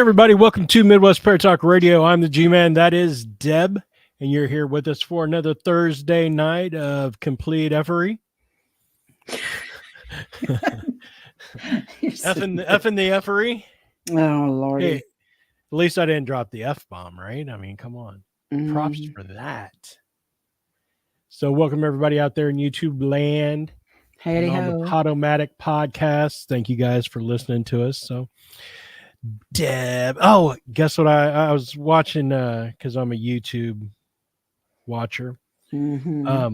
everybody. Welcome to Midwest Pair Talk Radio. I'm the G-Man. That is Deb. And you're here with us for another Thursday night of complete effery. Effing the effery. Oh, Lordy. Hey, at least I didn't drop the F-bomb, right? I mean, come on. Props for that. So welcome everybody out there in YouTube land. Howdy and on ho. the Podomatic podcast. Thank you guys for listening to us. So Deb. Oh, guess what? I was watching because I'm a YouTube watcher. I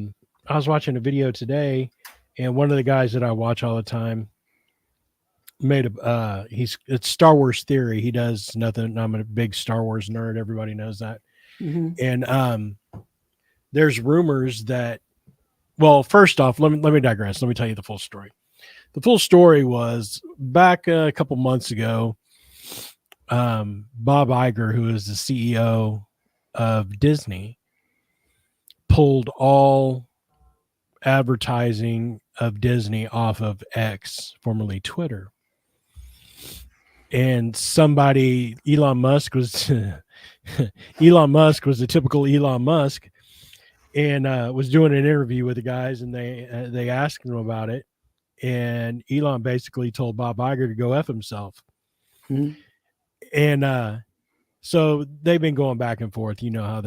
was watching a video today, and one of the guys that I watch all the time made a it's Star Wars Theory. He does nothing. I'm a big Star Wars nerd. Everybody knows that. And there's rumors that, well, first off, let me digress. Let me tell you the full story. The full story was back a couple months ago. Bob Iger, who is the CEO of Disney, pulled all advertising of Disney off of X, formerly Twitter. And somebody, Elon Musk was the typical Elon Musk, and was doing an interview with the guys, and they asked him about it, and Elon basically told Bob Iger to go F himself. And so they've been going back and forth. You know how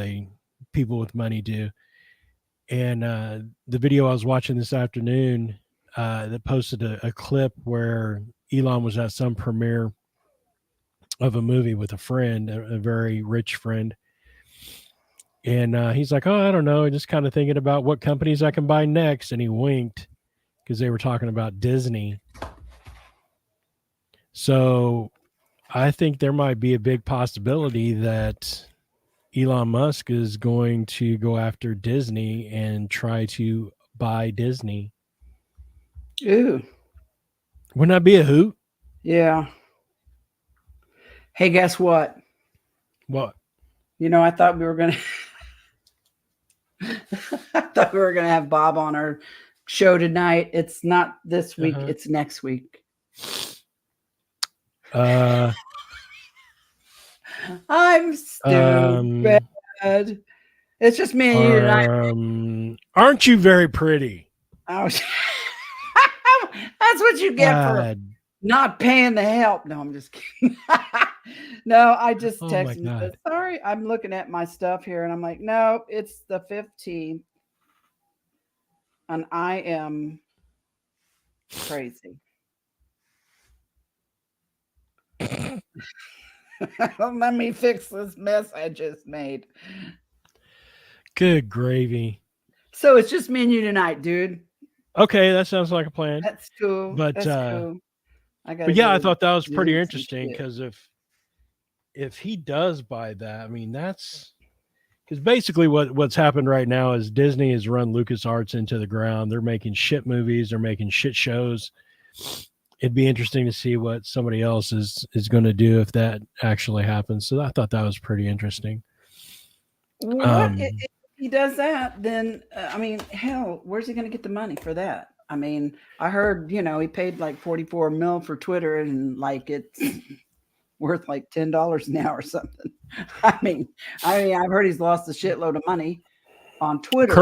people with money do. And the video I was watching this afternoon that posted a clip where Elon was at some premiere of a movie with a friend, a very rich friend. And he's like, oh, I don't know. Just kind of thinking about what companies I can buy next. And he winked because they were talking about Disney. So I think there might be a big possibility that Elon Musk is going to go after Disney and try to buy Disney. Ooh. Wouldn't that be a hoot? Yeah. Hey, guess what? What? You know, I thought we were going to have Bob on our show tonight. It's not this week. It's next week. I'm stupid. It's just me and you tonight. Aren't you very pretty? Oh, that's what you get for not paying the help. No, I'm just kidding. No, I just texted him. Sorry, I'm looking at my stuff here, and I'm like, no, it's the 15th, and I am crazy. Let me fix this mess I just made. Good gravy. So it's just me and you tonight, dude. Okay, that sounds like a plan. That's cool. But that's cool. But yeah, I thought that was pretty interesting because if he does buy that, I mean, that's because basically what's happened right now is Disney has run LucasArts into the ground. They're making shit movies. They're making shit shows. It'd be interesting to see what somebody else is going to do if that actually happens. So I thought that was pretty interesting. If he does that, then, I mean, hell, where's he going to get the money for that? I mean, I heard, he paid like $44 million for Twitter, and like it's worth like $10 now or something. I mean, I've heard he's lost a shitload of money on Twitter.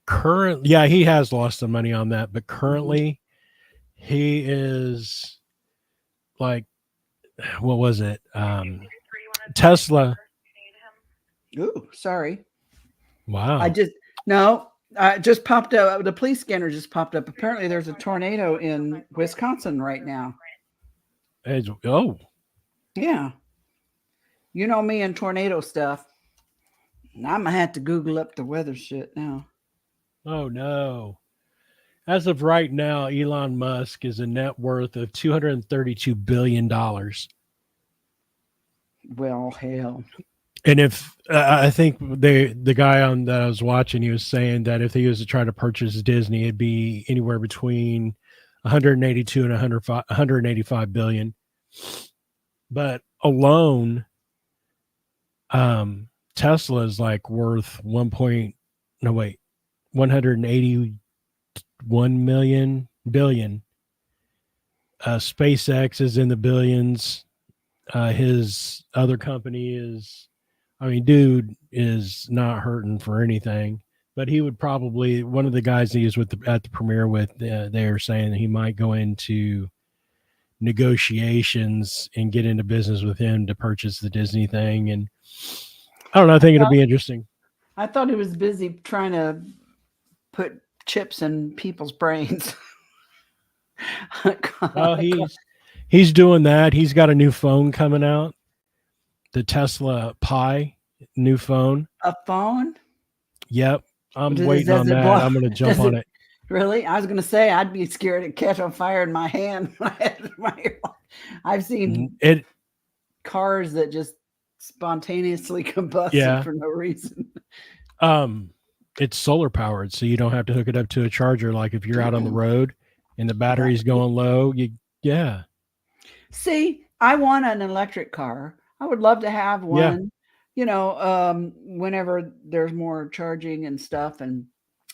Currently, yeah, he has lost some money on that, but currently he is like, what was it? Tesla. Ooh, sorry. Wow. Just popped up. The police scanner just popped up. Apparently there's a tornado in Wisconsin right now. Oh. Yeah. You know me and tornado stuff. I'm going to have to Google up the weather shit now. Oh, no. As of right now, Elon Musk is a net worth of $232 billion. Well, hell. And if I think the guy that I was watching, he was saying that if he was to try to purchase Disney, it'd be anywhere between 182 and 185 billion. But alone, Tesla is like worth 181 billion. SpaceX is in the billions. his other company is, I mean, dude is not hurting for anything. But he would probably, one of the guys he was with at the premiere with, they were saying that he might go into negotiations and get into business with him to purchase the Disney thing. And I don't know. I think it'll be interesting. I thought he was busy trying to put chips in people's brains. Well, he's doing that. He's got a new phone coming out, the Tesla Pi new phone. A phone? Yep, I'm waiting on that. I'm going to jump on it. Really? I was going to say I'd be scared to catch on fire in my hand. I've seen cars that just spontaneously combusted for no reason. It's solar powered, so you don't have to hook it up to a charger. Like if you're out on the road and the battery's going low, See, I want an electric car. I would love to have one. Whenever there's more charging and stuff,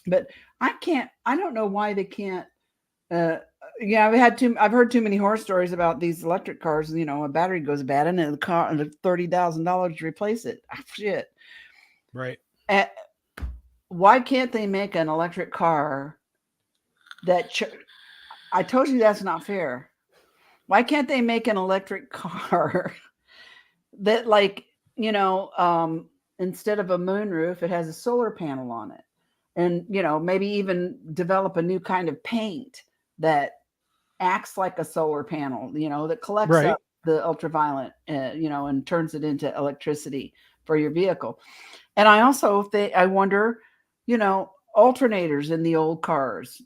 but I don't know why they can't. I've heard too many horror stories about these electric cars. A battery goes bad and the car and $30,000 to replace it. Shit. Right. Why can't they make an electric car that? I told you that's not fair. Why can't they make an electric car that, like, instead of a moonroof, it has a solar panel on it? And, maybe even develop a new kind of paint that acts like a solar panel, that collects up the ultraviolet, and turns it into electricity for your vehicle. And I also I wonder, alternators in the old cars,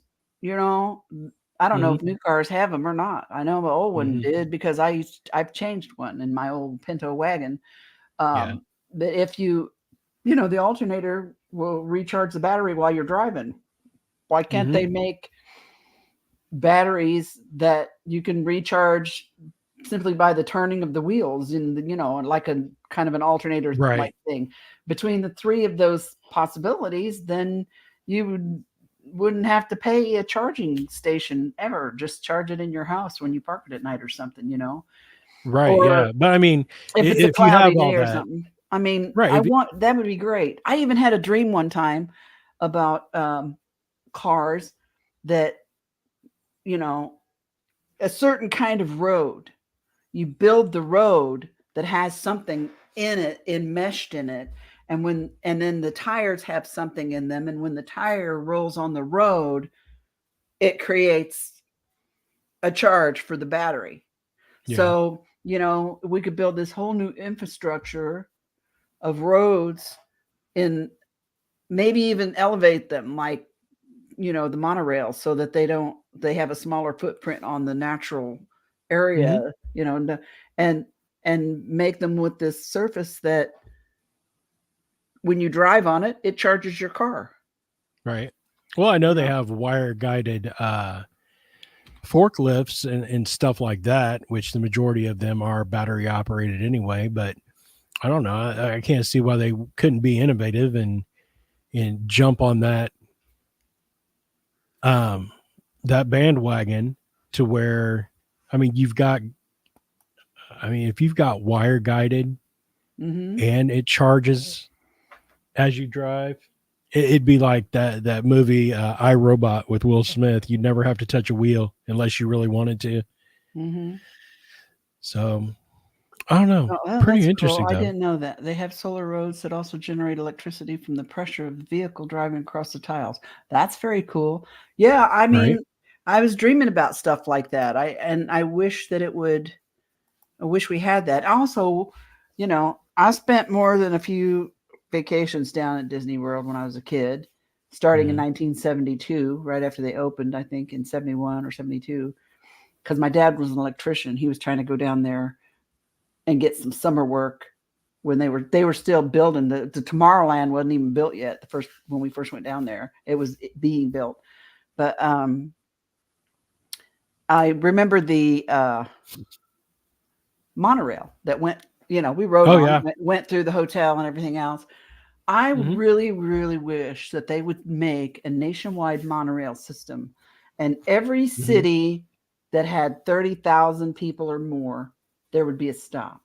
I don't know if new cars have them or not. I know my old one did because I've changed one in my old Pinto wagon. But if the alternator will recharge the battery while you're driving. Why can't they make batteries that you can recharge simply by the turning of the wheels like a kind of an alternator like thing? Between the three of those possibilities, then you wouldn't have to pay a charging station ever. Just charge it in your house when you park it at night or something, Right. Or but I mean, if it's a cloudy day or something. I mean, that would be great. I even had a dream one time about cars that, a certain kind of road. You build the road that has something in it, enmeshed in it, and then the tires have something in them, and when the tire rolls on the road, it creates a charge for the battery. Yeah. So, we could build this whole new infrastructure of roads and maybe even elevate them like, the monorail, so that they have a smaller footprint on the natural area, and make them with this surface that when you drive on it, it charges your car. Right. Well, I know they have wire guided forklifts and stuff like that, which the majority of them are battery operated anyway, but I don't know. I can't see why they couldn't be innovative and jump on that bandwagon to where, I mean, if you've got wire guided and it charges as you drive, it'd be like that movie iRobot with Will Smith. You'd never have to touch a wheel unless you really wanted to. So I don't know. Pretty interesting. Cool. I didn't know that. They have solar roads that also generate electricity from the pressure of the vehicle driving across the tiles. That's very cool. Yeah, I mean, I was dreaming about stuff like that. I wish that I wish we had that. Also, I spent more than a few vacations down at Disney World when I was a kid, starting in 1972, right after they opened, I think in 71 or 72, because my dad was an electrician. He was trying to go down there and get some summer work when they were still building the Tomorrowland wasn't even built yet. When we first went down there, it was being built. But I remember the monorail that went, we rode went through the hotel and everything else. I really, really wish that they would make a nationwide monorail system, and every city that had 30,000 people or more, there would be a stop.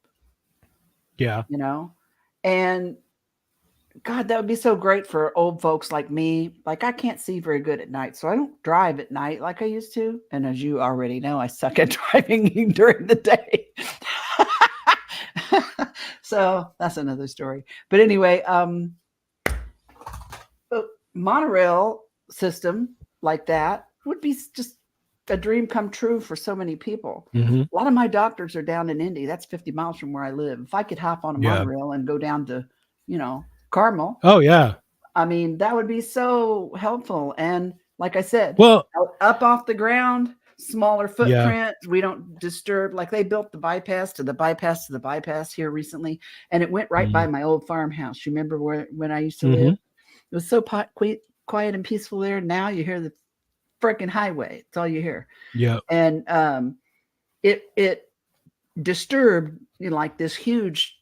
Yeah. And God, that would be so great for old folks like me. Like, I can't see very good at night, so I don't drive at night like I used to. And as you already know, I suck at driving during the day. So that's another story. But anyway, monorail system like that would be just a dream come true for so many people. Mm-hmm. A lot of my doctors are down in Indy. That's 50 miles from where I live. If I could hop on a Yeah. monorail and go down to, Carmel, Oh yeah. I mean, that would be so helpful. And like I said, Well, up off the ground, smaller yeah. footprint. We don't disturb. Like, they built the bypass to the bypass to the bypass here recently, and it went right by my old farmhouse. You remember when I used to live? It was so quiet and peaceful there. Now you hear the freaking highway. It's all you hear. Yeah. And it disturbed, like, this huge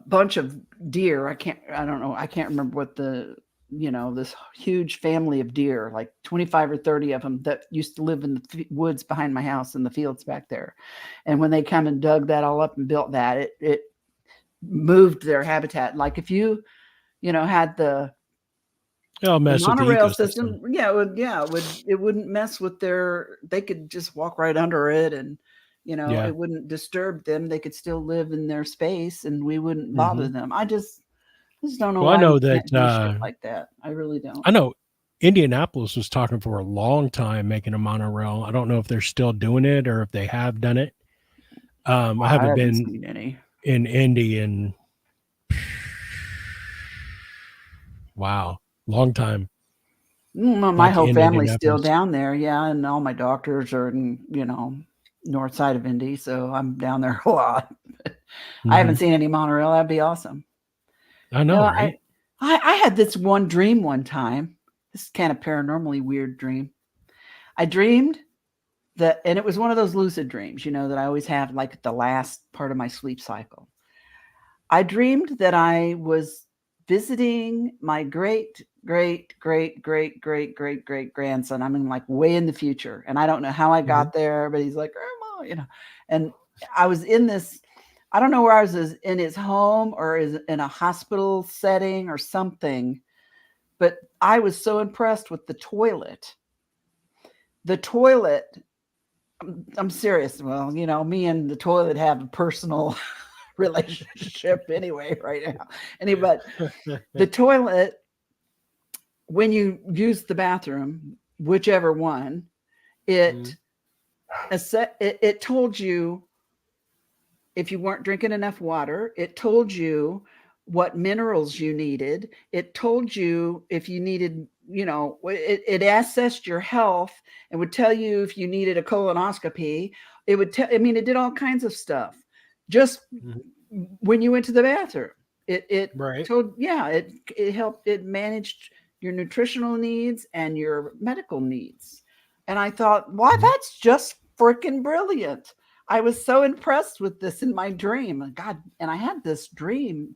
bunch of deer. I don't know. I can't remember what this huge family of deer, like 25 or 30 of them, that used to live in the woods behind my house in the fields back there. And when they come and dug that all up and built that, it moved their habitat. Like, if you had the mess with the monorail ecosystem. system, it wouldn't mess with they could just walk right under it, and it wouldn't disturb them. They could still live in their space, and we wouldn't bother them. I just don't know why I know we that can't do shit like that. I really don't. I know Indianapolis was talking for a long time making a monorail. I don't know if they're still doing it or if they have done it. I haven't been seen any in Indy in wow, long time. My whole family's still down there, and all my doctors are in, north side of Indy, so I'm down there a lot. I haven't seen any monorail. That'd be awesome. I know, right? I had this one dream one time. This is kind of paranormally weird dream. I dreamed that, and it was one of those lucid dreams, that I always have, like, the last part of my sleep cycle. I dreamed that I was visiting my great grandson. I mean, like, way in the future. And I don't know how I got there, but he's like, Grandma, and I was in this, I don't know where I was, in his home or is in a hospital setting or something, but I was so impressed with the toilet. The toilet, I'm serious. Well, me and the toilet have a personal relationship anyway right now. But the toilet, when you use the bathroom, whichever one, it told you if you weren't drinking enough water. It told you what minerals you needed. It told you if you needed, it assessed your health and would tell you if you needed a colonoscopy. It would tell, it did all kinds of stuff just when you went to the bathroom. It right. told, it helped, it managed your nutritional needs and your medical needs. And I thought, why, that's just freaking brilliant. I was so impressed with this in my dream. God, and I had this dream.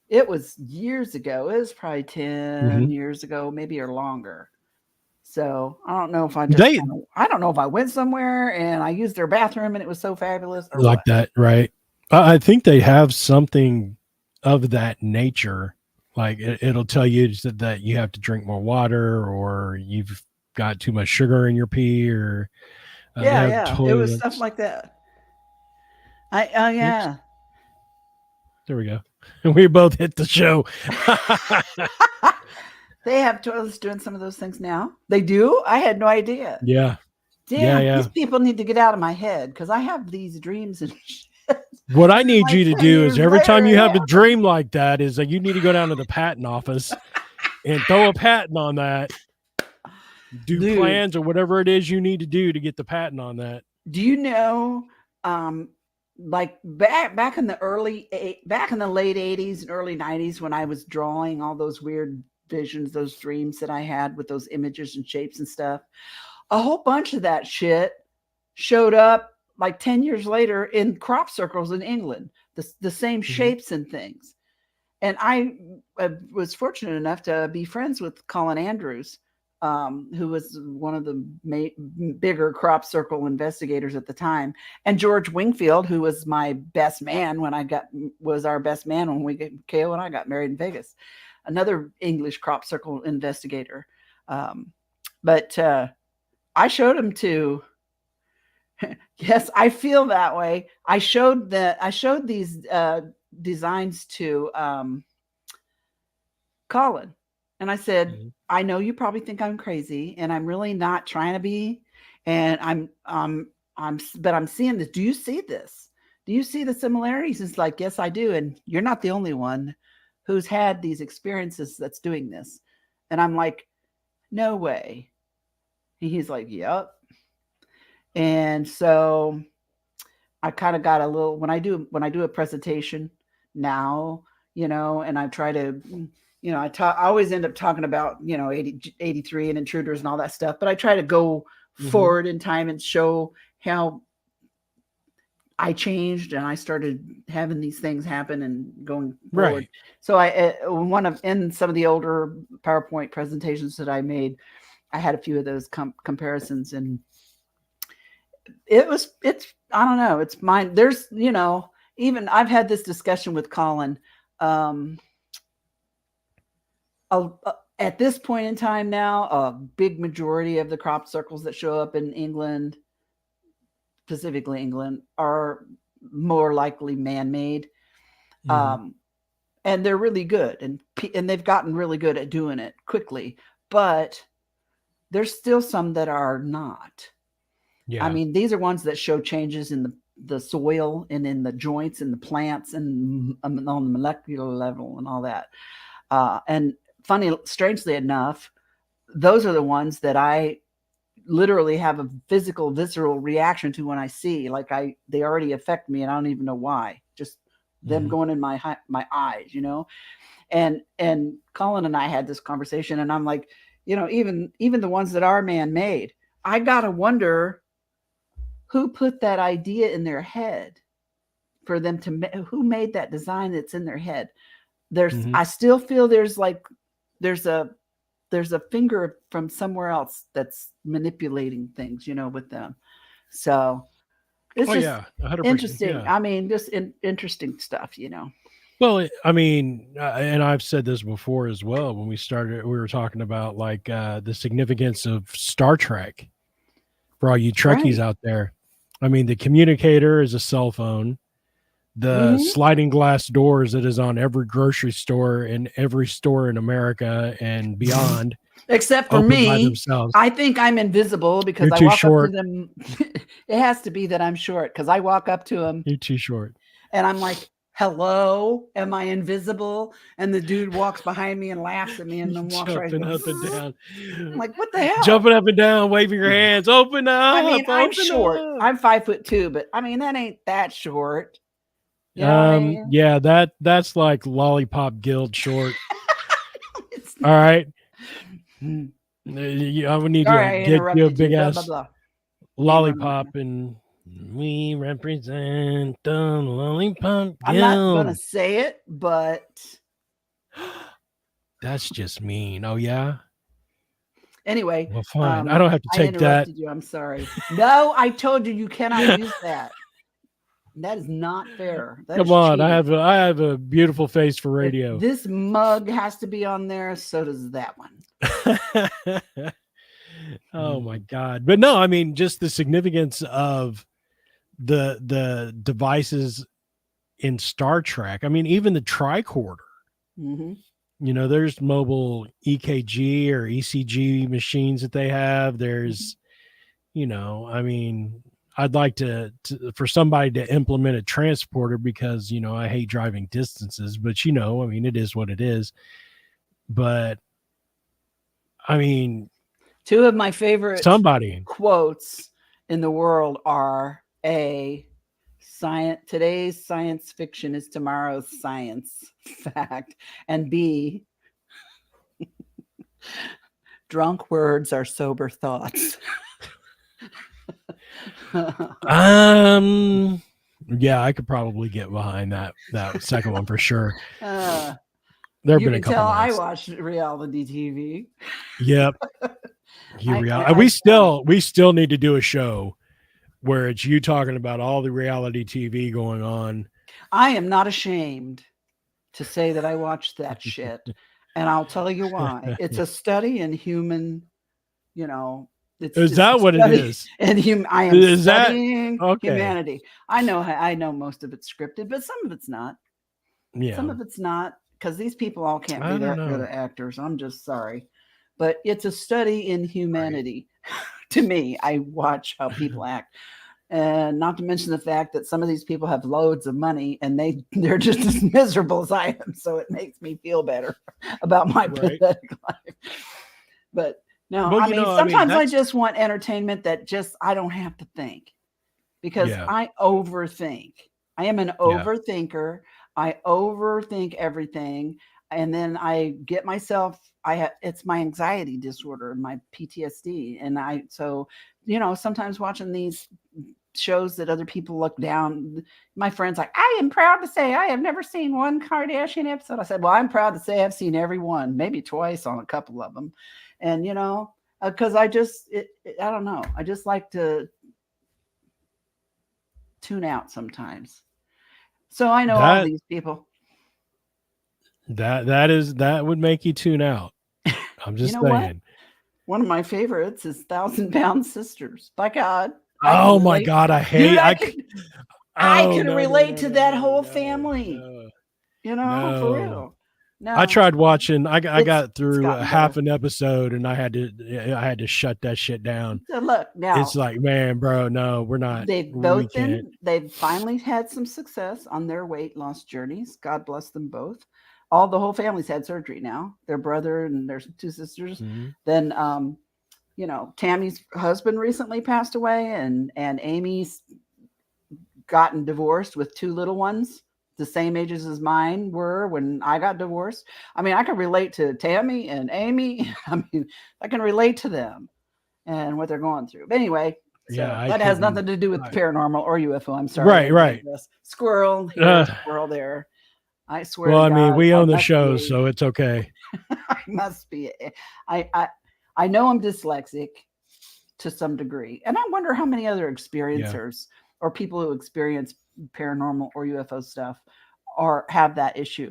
It was years ago. It was probably 10 years ago, maybe, or longer. So I don't know if I don't know if I went somewhere and I used their bathroom and it was so fabulous or like what. that, right? I think they have something of that nature. Like it'll tell you that you have to drink more water or you've got too much sugar in your pee or it was stuff like that. Yeah. Oops. There we go. We both hit the show. They have toilets doing some of those things now. They do? I had no idea. Yeah. Damn, these people need to get out of my head because I have these dreams and shit. What I need you to do is every time you have a dream like that is that you need to go down to the patent office and throw a patent on that. Do plans or whatever it is you need to do to get the patent on that. Do you know, like back in the late 80s and early 90s when I was drawing all those weird visions, those dreams that I had with those images and shapes and stuff, a whole bunch of that shit showed up like 10 years later in crop circles in England, the same shapes and things. And I was fortunate enough to be friends with Colin Andrews, who was one of the bigger crop circle investigators at the time, and George Wingfield, who was my best man when was our best man when Kale and I got married in Vegas, another English crop circle investigator. But I showed him to. Yes, I feel that way. I showed these designs to Colin, and I said, Mhm. I know you probably think I'm crazy, and I'm really not trying to be. And but I'm seeing this. Do you see this? Do you see the similarities? It's like, yes, I do. And you're not the only one who's had these experiences that's doing this. And I'm like, no way. And he's like, yep. And so I kind of got a little, when I do a presentation now, and I try to, I always end up talking about, 83 and intruders and all that stuff, but I try to go forward in time and show how I changed and I started having these things happen and going forward. Right. So in some of the older PowerPoint presentations that I made, I had a few of those comparisons, and it's I don't know, it's mine. There's, even I've had this discussion with Colin. At this point in time now, a big majority of the crop circles that show up in England, specifically England, are more likely man-made. And they're really good, and they've gotten really good at doing it quickly, but there's still some that are not. Yeah. I mean, these are ones that show changes in the soil and in the joints and the plants and on the molecular level and all that. And strangely enough, those are the ones that I literally have a physical, visceral reaction to when I see. Like they already affect me, and I don't even know why. Just them going in my eyes, And Colin and I had this conversation, and I'm like, even the ones that are man-made, I gotta wonder who put that idea in their head for them who made that design that's in their head. I still feel there's a finger from somewhere else that's manipulating things, with them. So it's just 100%, interesting. Yeah. I mean, just interesting stuff, Well, I mean, and I've said this before as well. When we were talking about like the significance of Star Trek for all you Trekkies out there. I mean, the communicator is a cell phone. The sliding glass doors that is on every grocery store and every store in America and beyond. Except for me, I think I'm invisible because I walk up to them. It has to be that I'm short, because I walk up to them. You're too short. And I'm like, hello, am I invisible? And the dude walks behind me and laughs at me and then walks right up and down. I'm like, what the hell? Jumping up and down, waving your hands, open up. I mean, I'm short. Up. I'm 5'2", but I mean, that ain't that short. You know what I mean? Yeah, that's like Lollipop Guild short. All right. I would need to get you a big ass lollipop, and we represent the Lollipop Guild. I'm not gonna say it, but that's just mean. Oh yeah. Anyway, well, fine. I don't have to take that. You. I'm sorry. No, I told you cannot use that. That is not fair. Come on, I have a beautiful face for radio. If this mug has to be on there, so does that one. Oh my God. But no, I mean, just the significance of the devices in Star Trek. I mean, even the tricorder. There's mobile EKG or ECG machines that they have. There's, I mean, I'd like for somebody to implement a transporter, because, I hate driving distances, but I mean, it is what it is. But I mean, two of my favorite quotes in the world are today's science fiction is tomorrow's science fact, and B, drunk words are sober thoughts. Yeah, I could probably get behind that second one for sure. There have You been a can couple tell I nights. watch reality TV. Yep. We still need to do a show where it's you talking about all the reality TV going on. I am not ashamed to say that I watched that shit. And I'll tell you why. It's a study in human, you know, Is it's a that what it study is? in I am Is that studying okay? humanity. I know most of it's scripted, but some of it's not. Some Yeah. of it's not, because these people all can't be I don't that good know. at actors. I'm just sorry. But it's a study in Right. humanity. To me, I watch how people act. And not to mention the fact that some of these people have loads of money and they're just as miserable as I am. So it makes me feel better about my Right. pathetic life. But no, Well, I mean, I mean, sometimes I that's just want entertainment that just I don't have to think, because yeah. I overthink. I am an Yeah. overthinker. I overthink everything. And then I get myself, it's my anxiety disorder, my PTSD. And sometimes watching these shows that other people look down, my friends like, I am proud to say I have never seen one Kardashian episode. I said, well, I'm proud to say I've seen every one, maybe twice on a couple of them. And, because I don't know. I just like to tune out sometimes. So I know all That these people. that would make you tune out. I'm You just know what? saying. One of my favorites is Thousand-Pound Sisters. By God, I can Oh my relate. God, Dude, I oh can no, no, relate no, to no, that no, whole no, family. no, For no. real. I No, tried watching. I got it's through a gotten half better. an episode, and I had to shut that shit down. So look, It's now like, man, bro, no, we're not. We can't. they've finally had some success on their weight loss journeys. God bless them both. The whole family's had surgery now. Their brother and their two sisters. Mhm. Then Tammy's husband recently passed away, and Amy's gotten divorced with two little ones, the same ages as mine were when I got divorced. I mean, I can relate to Tammy and Amy. I mean, I can relate to them and what they're going through. But anyway, Yeah, so I that has couldn't. nothing to do with I, paranormal or UFO. I'm sorry, right, I right. digress. Squirrel here, Uh, squirrel there. I swear well, to I mean, God, we I own the must be show, so it's okay. I must be. I, I I know I'm dyslexic to some degree, and I wonder how many other Yeah. experiencers or people who experience paranormal or UFO stuff or have that issue.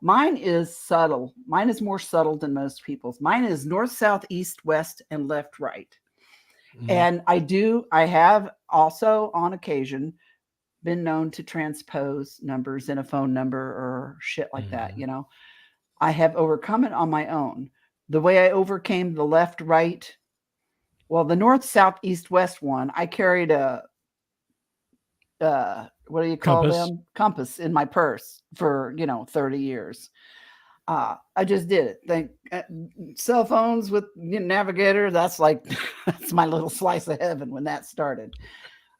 Mine is subtle. Mine is more subtle than most people's. Mine is north, south, east, west, and left, right. Mhm. And I have also on occasion been known to transpose numbers in a phone number or shit like that. Mhm. I have overcome it on my own. The way I overcame the left, right, well, the north, south, east, west one, I carried a what do you call Compass. them? Compass in my purse for 30 years. I just did it. Cell phones with navigator. That's like that's my little slice of heaven when that started.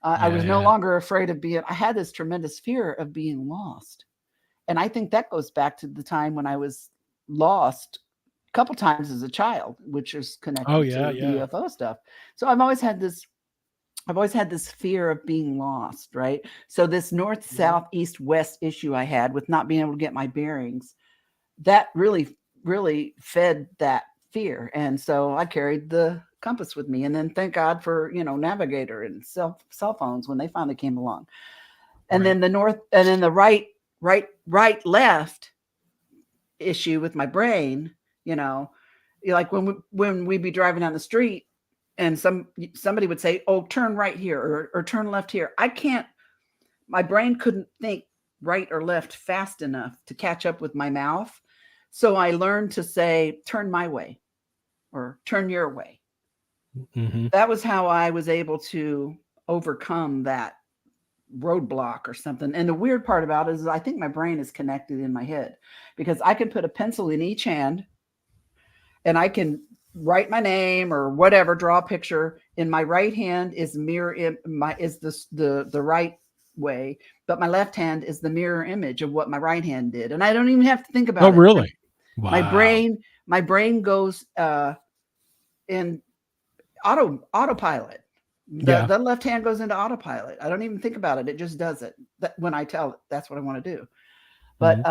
I Yeah, was no yeah. longer afraid of being. I had this tremendous fear of being lost, and I think that goes back to the time when I was lost a couple times as a child, which is Oh connected yeah, to the yeah. UFO stuff. So I've always had this fear of being lost, right? So this north, Mhm. south, east, west issue I had with not being able to get my bearings, that really, really fed that fear. And so I carried the compass with me. And then thank God for, Navigator and cell phones when they finally came along. And Right. then the north and then the right, left issue with my brain, you know, like when we'd be driving down the street and somebody would say, "Oh, turn right here or turn left here." My brain couldn't think right or left fast enough to catch up with my mouth. So I learned to say, "Turn my way" or "turn your way." Mhm. That was how I was able to overcome that roadblock or something. And the weird part about it is I think my brain is connected in my head because I can put a pencil in each hand and I can write my name or whatever, draw a picture. In my right hand is the right way, but my left hand is the mirror image of what my right hand did, and I don't even have to think Oh about it. really? My Wow. brain goes in autopilot. Yeah. The left hand goes into autopilot. I don't even think about it. It just does it. When I tell it, that's what I want to do. Mhm. But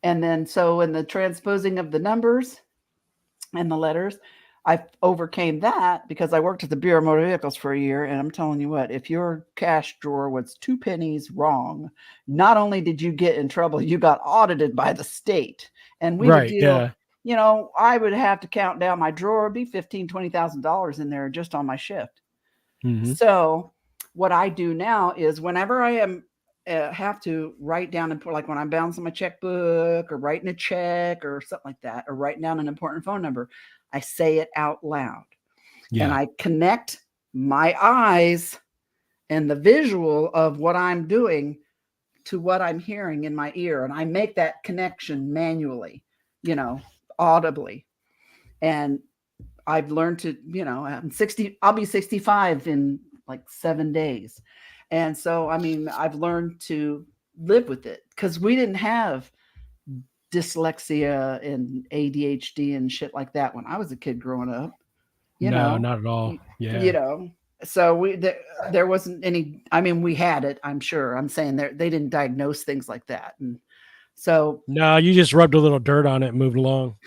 And then so in the transposing of the numbers and the letters, I overcame that because I worked at the Bureau of Motor Vehicles for a year. And I'm telling you what, if your cash drawer was 2 pennies wrong, not only did you get in trouble, you got audited by the state. And we would Right. deal, Yeah. I would have to count down my drawer, be $15,000-$20,000 in there just on my shift. Mm-hmm. So what I do now is whenever I am have to write down and put, like when I'm balancing my checkbook or writing a check or something like that, or writing down an important phone number, I say it out loud. Yeah. And I connect my eyes and the visual of what I'm doing to what I'm hearing in my ear. And I make that connection manually, audibly. And I've learned to, I'm 60, I'll be 65 in like 7 days. And so, I mean, I've learned to live with it because we didn't have dyslexia and ADHD and shit like that when I was a kid growing up. No, not at all. Yeah. So there wasn't any. I mean, we had it. I'm sure. I'm saying they didn't diagnose things like that, and so no, you just rubbed a little dirt on it and moved along.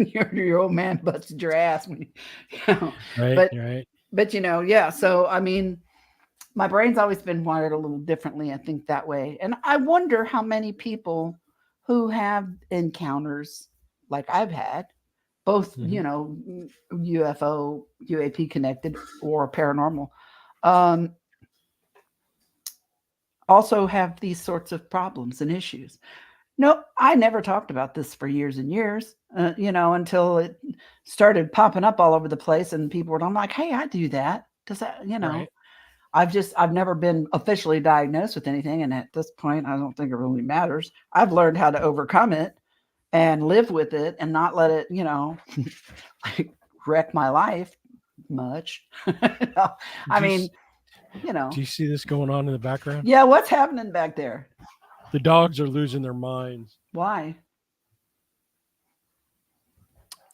your old man busted your ass when Right. Right. But yeah. So I mean, my brain's always been wired a little differently. I think that way, and I wonder how many people who have encounters like I've had, both UFO, UAP connected, or paranormal, also have these sorts of problems and issues. No, I never talked about this for years and years, until it started popping up all over the place, and people were, I'm like, hey, I do that. Does that, Right. I've never been officially diagnosed with anything. And at this point, I don't think it really matters. I've learned how to overcome it and live with it and not let it, like wreck my life much. I mean, Do you see this going on in the background? Yeah, what's happening back there? The dogs are losing their minds. Why?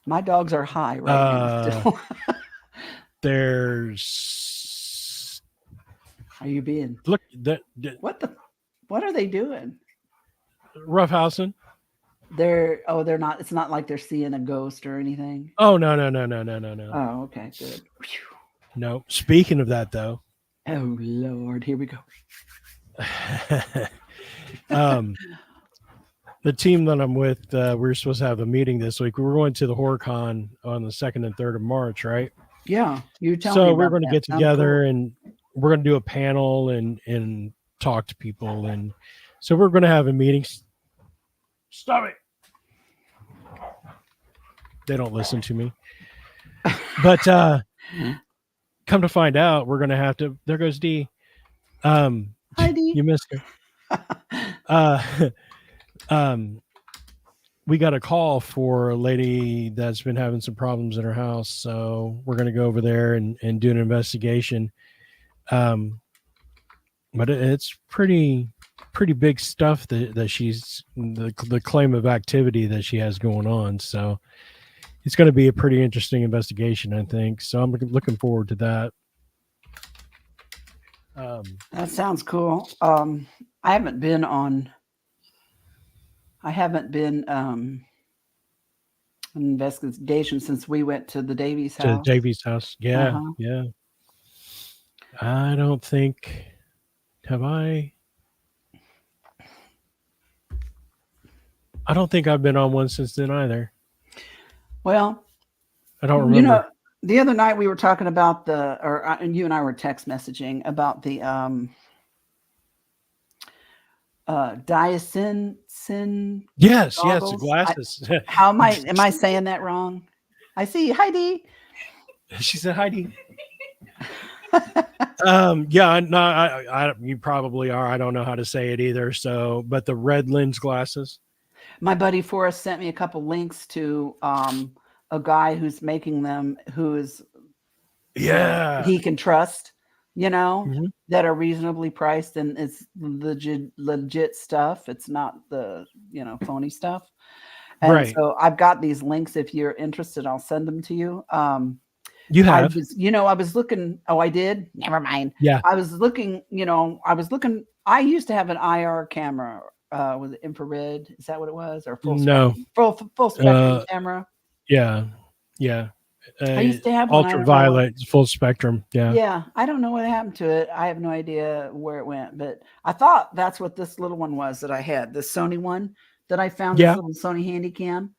My dogs are high right now still. There's. Are you being? Look, what are they doing? Roughhousing. They're not. It's not like they're seeing a ghost or anything. Oh no. Oh, okay, good. No. Speaking of that, though. Oh Lord, here we go. The team that I'm with, we're supposed to have a meeting this week. We're going to the HorrorCon on the 2nd and 3rd of March, right? Yeah, you tell me. So we're going to get together and we're going to do a panel and talk to people, and so we're going to have a meeting. Stop it! They don't listen to me, but come to find out, we're going to have to. There goes Dee. Hi, Dee. You missed her. We got a call for a lady that's been having some problems in her house, so we're going to go over there and do an investigation. But it's pretty big stuff that she's the claim of activity that she has going on. So it's going to be a pretty interesting investigation, I think. So I'm looking forward to that. That sounds cool. I haven't been on an investigation since we went to the Davies house. To Davies' house. Yeah. Yeah. I don't think, have I? I don't think I've been on one since then either. Well, I don't remember. The other night we were talking about and you and I were text messaging about the diasin. Yes, goggles. yes, the glasses. How am I saying that wrong? I see Heidi. She said Heidi. Yeah, no, I you probably are. I don't know how to say it either. So, but the red lens glasses. My buddy Forrest sent me a couple links to a guy who's making them, who is he can trust, that are reasonably priced, and it's legit stuff. It's not the phony stuff. And right. So I've got these links. If you're interested, I'll send them to you. You have. I was looking. Oh, I did. Never mind. Yeah. I was looking. I used to have an IR camera with infrared. Is that what it was? Or full No. spectrum? Full spectrum Uh, camera. yeah. Yeah. I used to have one. I don't know what. Ultraviolet, full spectrum. Yeah. Yeah, I don't know what happened to it. I have no idea where it went, but I thought that's what this little one was that I had, the Sony one that I found, this Yeah. little Sony Handycam.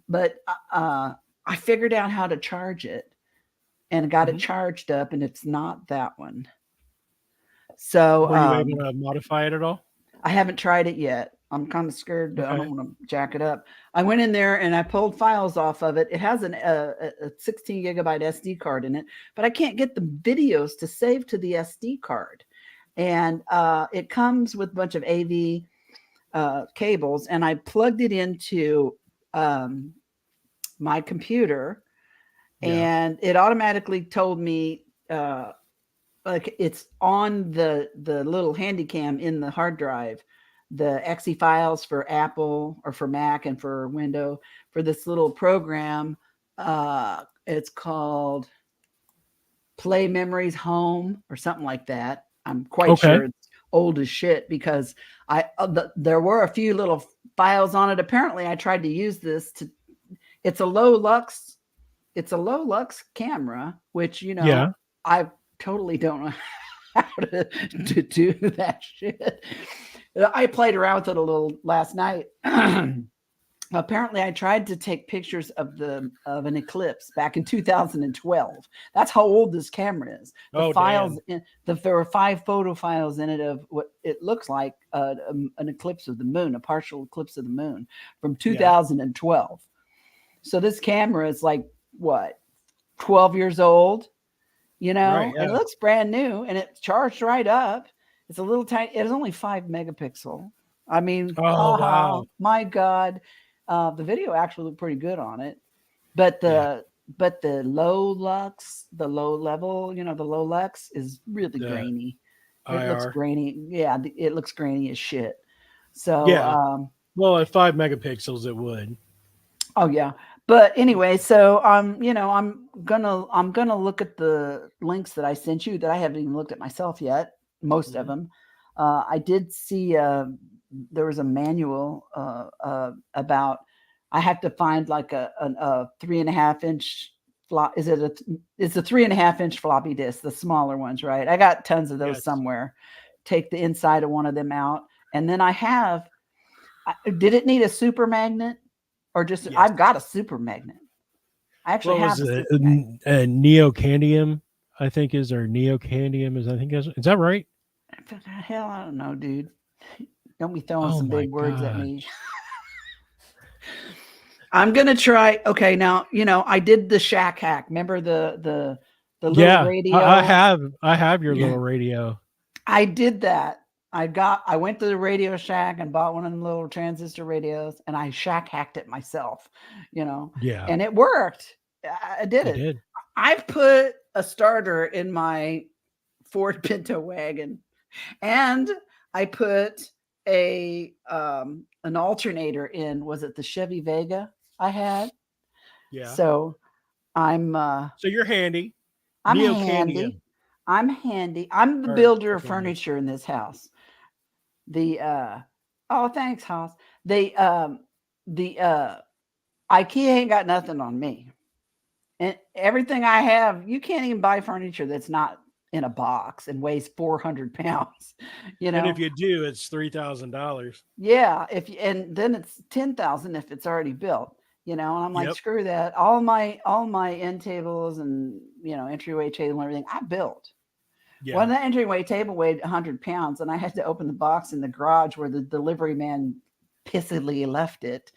But I figured out how to charge it and got it Mhm. charged up, and it's not that one. So Were you able to modify it at all? I haven't tried it yet. I'm kind of scared. I Okay. don't want to jack it up. I went in there and I pulled files off of it. It has a 16 gigabyte SD card in it, but I can't get the videos to save to the SD card. And it comes with a bunch of AV cables, and I plugged it into my computer, Yeah. and it automatically told me like it's on the little Handycam in the hard drive, the exe files for Apple or for Mac and for Windows, for this little program. It's called Play Memories Home or something like that. I'm quite Okay. sure it's old as shit, because there were a few little files on it. Apparently I tried to use this to, it's a low lux camera, which, Yeah. I totally don't know how to do that shit. I played around with it a little last night. Apparently I tried to take pictures of an eclipse back in 2012. That's how old this camera is. The Oh, files damn. there were 5 photo files in it of what it looks like an eclipse of the moon, a partial eclipse of the moon from 2012. So this camera is like, what, 12 years old? Right. It Yeah. looks brand new, and it's charged right up. It's a little tiny, it's only 5 megapixel. I mean, Oh, wow. my God. The video actually looked pretty good on it, but Yeah. the low lux, the low level, the low lux is really The grainy. It looks IR. grainy. Yeah, it looks grainy as shit. So, Yeah. Well, at 5 megapixels, it would. oh yeah. But anyway, so I'm gonna look at the links that I sent you that I haven't even looked at myself yet. Most of Mhm. them. I did see there was a manual about, I have to find like a 3.5 inch flop. It's a 3.5 inch floppy disk, the smaller ones, right? I got tons of those Yes. somewhere. Take the inside of one of them out, and then did it need a super magnet? Or just, Yes. I've got a super magnet. I actually What have was a it? super magnet. Neocandium, I think is, or neocandium is, I think is that right? Hell, I don't know, dude. Don't be throwing Oh some my big words at god. me. I'm gonna try. Okay, now I did the shack hack. Remember the little Yeah. I radio? have I have your Yeah, little radio. I did that. I went to the Radio Shack and bought one of them little transistor radios, and I shack hacked it myself, Yeah. and it worked. I did It it. did. I put a starter in my Ford Pinto wagon, and I put an alternator in. Was it the Chevy Vega I had? Yeah. So I'm So you're handy. I'm handy. Neocandium. I'm handy. I'm the Or builder of okay. furniture in this house. The oh, thanks, Hoss. The IKEA ain't got nothing on me. And everything I have, you can't even buy furniture that's not in a box and weighs 400 pounds. You And know, if you do, it's $3,000. yeah. And then it's 10,000 if it's already built. And I'm like, Yep. screw that. All my end tables and entryway table and everything I built. Well, Yeah. that entryway table weighed 100 pounds, and I had to open the box in the garage where the delivery man pissily left it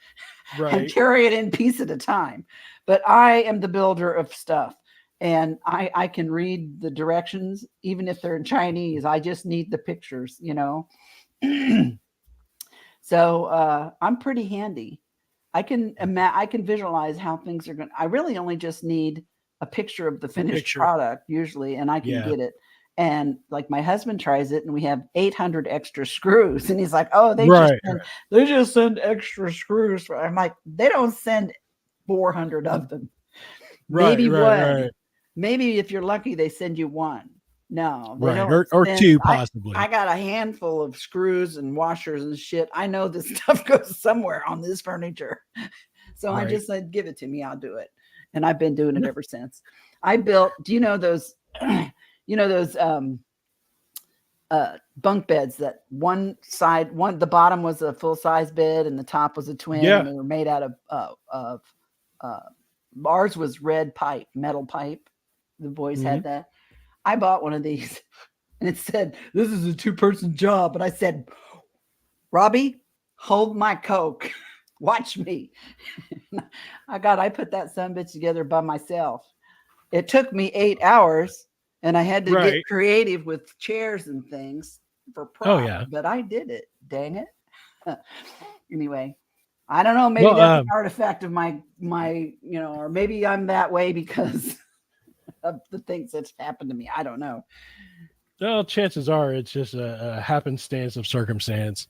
and Right. carry it in piece at a time. But I am the builder of stuff, and I can read the directions, even if they're in Chinese. I just need the pictures. So I'm pretty handy. I can visualize how things are going. I really only just need a picture of the A finished picture. product usually, and I can Yeah. get it. And like my husband tries it, and we have 800 extra screws, and he's like, "Oh, they just Right. send extra screws." I'm like, they don't send 400 of them. Right. Maybe Right. one. Right. Maybe if you're lucky, they send you one. No, they Right. don't Or spend. two possibly. I got a handful of screws and washers and shit. I know this stuff goes somewhere on this furniture. So I Right. just said, give it to me. I'll do it. And I've been doing it ever since. I built, do you know those, bunk beds that the bottom was a full size bed and the top was a twin, Yeah. and they were made out of ours was metal pipe. The boys had that. I bought one of these and it said, this is a 2-person job. And I said, Robbie, hold my Coke. Watch me. I put that son bitch together by myself. It took me 8 hours and I had to get creative with chairs and things for props, but I did it. Dang it. Anyway, I don't know. Maybe that's an artifact of my, or maybe I'm that way because of the things that's happened to me. I don't know. Well, chances are it's just a happenstance of circumstance.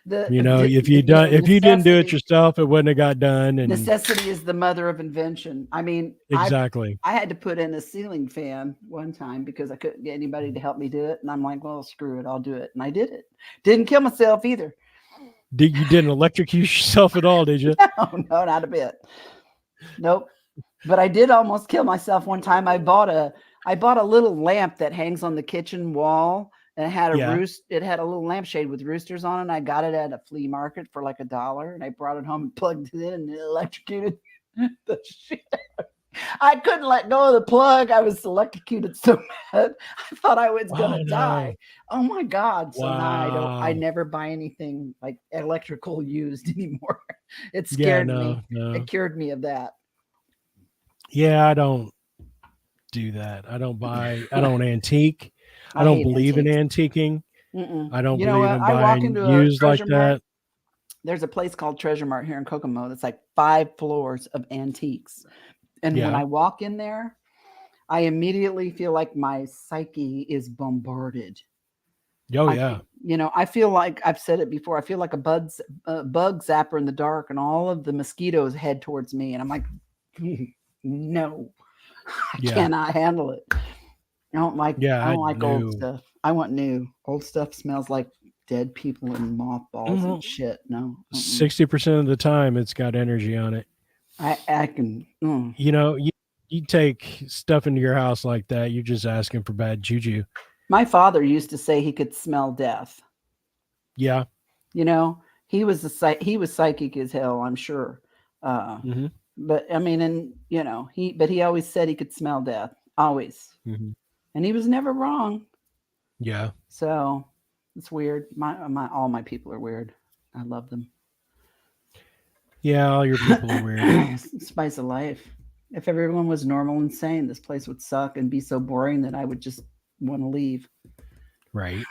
If you didn't do it yourself, it wouldn't have got done. And necessity is the mother of invention. I mean, exactly. I had to put in a ceiling fan one time because I couldn't get anybody to help me do it. And I'm like, well, screw it. I'll do it. And I did it. Didn't kill myself either. You didn't electrocute yourself at all, did you? No, not a bit. Nope. But I did almost kill myself one time. I bought a little lamp that hangs on the kitchen wall. And it had it had a little lampshade with roosters on it. I got it at a flea market for like $1. And I brought it home and plugged it in and it electrocuted the shit. I couldn't let go of the plug. I was electrocuted so bad. I thought I was gonna die. Oh my God. So now I never buy anything like electrical used anymore. It scared me. No. It cured me of that. Yeah, I don't do that. I don't antique. I don't believe in antiquing. I don't believe in buying used like that. There's a place called Treasure Mart here in Kokomo that's like 5 floors of antiques. And when I walk in there, I immediately feel like my psyche is bombarded. I feel like, I've said it before, I feel like a bug zapper in the dark and all of the mosquitoes head towards me. And I'm like, no, I cannot handle it. I don't like old stuff. I want new. Old stuff smells like dead people and mothballs and shit. No. 60% of the time it's got energy on it. I can. You take stuff into your house like that, you're just asking for bad juju. My father used to say he could smell death. Yeah. He was psychic as hell, I'm sure. But I mean, and he always said he could smell death, always. And he was never wrong. Yeah. So it's weird. All my people are weird. I love them. Yeah, all your people are weird. Spice of life. If everyone was normal and sane, this place would suck and be so boring that I would just want to leave. Right.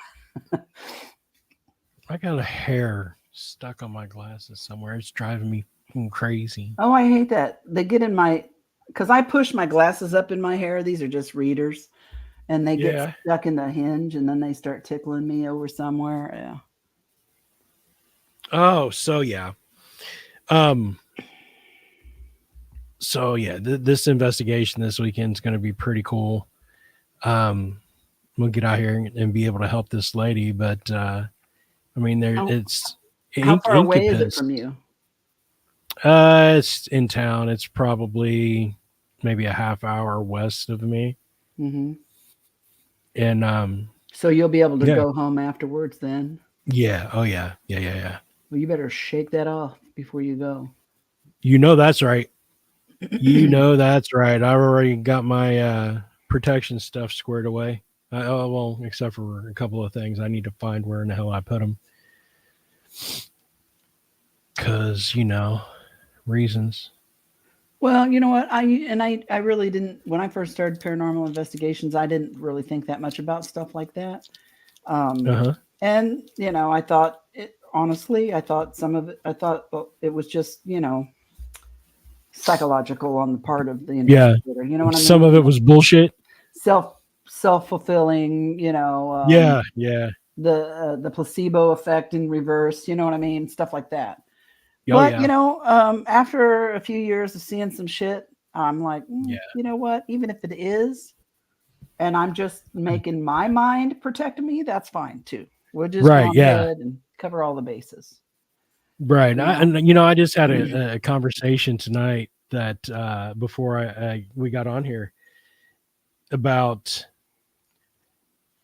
I got a hair stuck on my glasses somewhere. It's driving me crazy. Oh, I hate that. They get in because I push my glasses up in my hair. These are just readers. And they get stuck in the hinge and then they start tickling me over somewhere. Yeah. Oh, so yeah. This investigation this weekend is going to be pretty cool. We'll get out here and be able to help this lady, but it's how far away is it from you? It's in town. It's probably maybe a half hour west of me. And so you'll be able to go home afterwards then? Yeah. Oh yeah. Yeah. Well, you better shake that off before you go. That's right. That's right. I already got my protection stuff squared away. Except for a couple of things. I need to find where in the hell I put them. Because, reasons. Well, you know what? I really didn't, when I first started paranormal investigations, I didn't really think that much about stuff like that. And, I thought some of it, it was just, psychological on the part of the investigator. You know what I mean? Some of it was bullshit. Self-fulfilling, the placebo effect in reverse, you know what I mean? Stuff like that. After a few years of seeing some shit, I'm like, you know what? Even if it is, and I'm just making my mind protect me, that's fine too. We'll just go Right. on Yeah. ahead and cover all the bases. Right. You know? And I just had a conversation tonight that before we got on here about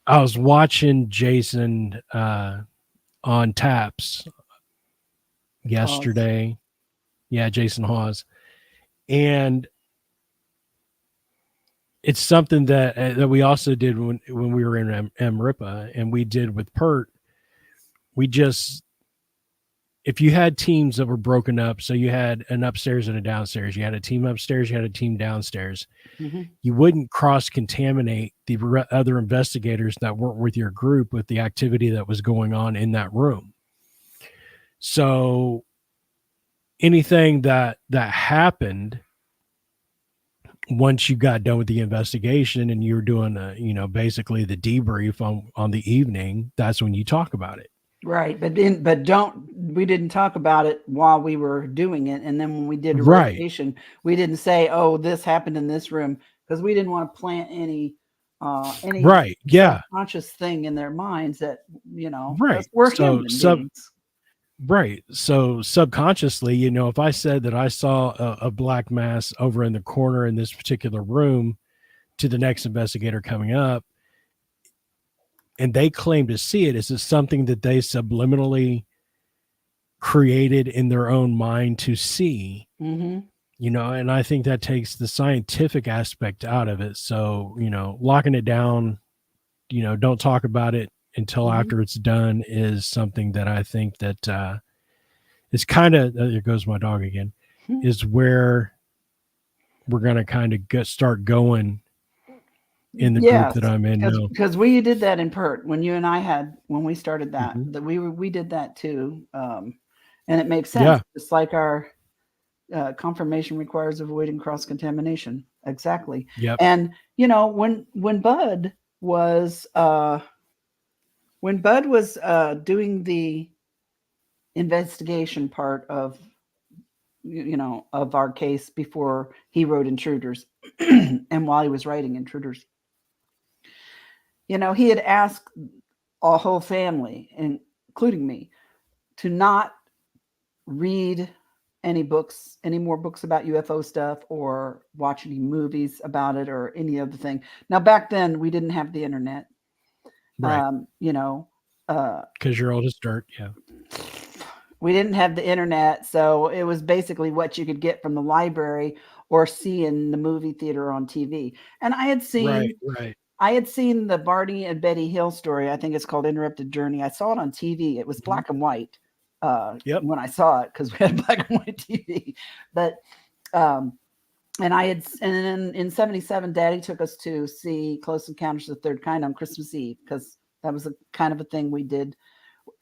I was watching Jason on Taps Pause. yesterday. Yeah, Jason Hawes. And it's something that we also did when we were in MRIPA, and we did with Pert. We just, if you had teams that were broken up, so you had an upstairs and a downstairs, you had a team upstairs, you had a team downstairs, Mm-hmm. you wouldn't cross contaminate the other investigators that weren't with your group with the activity that was going on in that room. So anything that happened once you got done with the investigation and you were doing basically the debrief on the evening, that's when you talk about it. Right, but we didn't talk about it while we were doing it, and then when we did a Right. rotation, we didn't say, "Oh, this happened in this room," because we didn't want to plant any Right. Yeah. subconscious thing in their minds that because Right. we're So human beings. right. So subconsciously, if I said that I saw a black mass over in the corner in this particular room to the next investigator coming up, and they claim to see it, is it something that they subliminally created in their own mind to see? Mm-hmm. And I think that takes the scientific aspect out of it. So, locking it down, don't talk about it until Mm-hmm. after it's done is something that I think that is kind of, there goes my dog again, is where we're going to kind of start going in the group Yes, that I'm in now. because we did that in PERT when you and I when we started that Mhm. that we did that too, and it makes sense. Yeah. Just like our confirmation requires avoiding cross contamination. Exactly. Yep. And when Bud was doing the investigation part of of our case before he wrote Intruders, and while he was writing Intruders, he had asked a whole family, including me, to not read any more books about UFO stuff or watch any movies about it or any other thing. Now, back then, we didn't have the internet. Right. You know, Because you're old as dirt. Yeah. we didn't have the internet, so it was basically what you could get from the library or see in the movie theater on TV. And Right. Right. I had seen the Barney and Betty Hill story. I think it's called Interrupted Journey. I saw it on TV. It was Mhm. black and white Yep. when I saw it because we had black and white TV. But and then in '77, Daddy took us to see Close Encounters of the Third Kind on Christmas Eve because that was a kind of a thing we did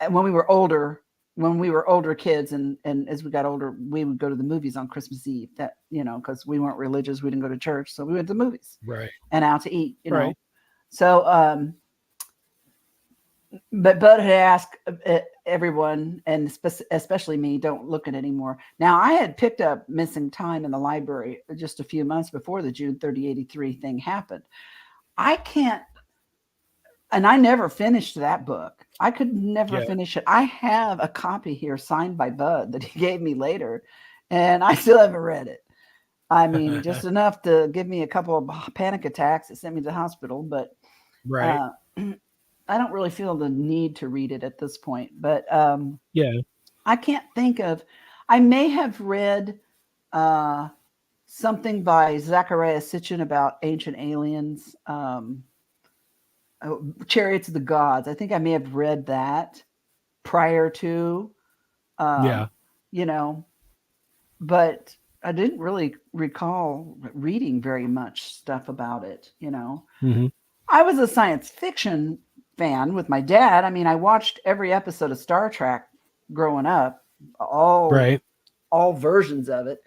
when we were older. When we were older kids, and as we got older, we would go to the movies on Christmas Eve. That because we weren't religious, we didn't go to church, so we went to the movies Right. and out to eat. Right. So, but Bud had asked everyone, and especially me, don't look at it anymore. Now, I had picked up Missing Time in the library just a few months before the June 30, 83 thing happened. I can't, and I never finished that book. I could never Yeah. finish it. I have a copy here signed by Bud that he gave me later, and I still haven't read it. I mean, just enough to give me a couple of panic attacks that sent me to the hospital, but Right. uh, I don't really feel the need to read it at this point. But Yeah. I can't think of. I may have read something by Zachariah Sitchin about ancient aliens, Chariots of the Gods. I think I may have read that prior to, um, Yeah. you know, but I didn't really recall reading very much stuff about it. Hmm. I was a science fiction fan with my dad. I mean, I watched every episode of Star Trek growing up, all Right. all versions of it.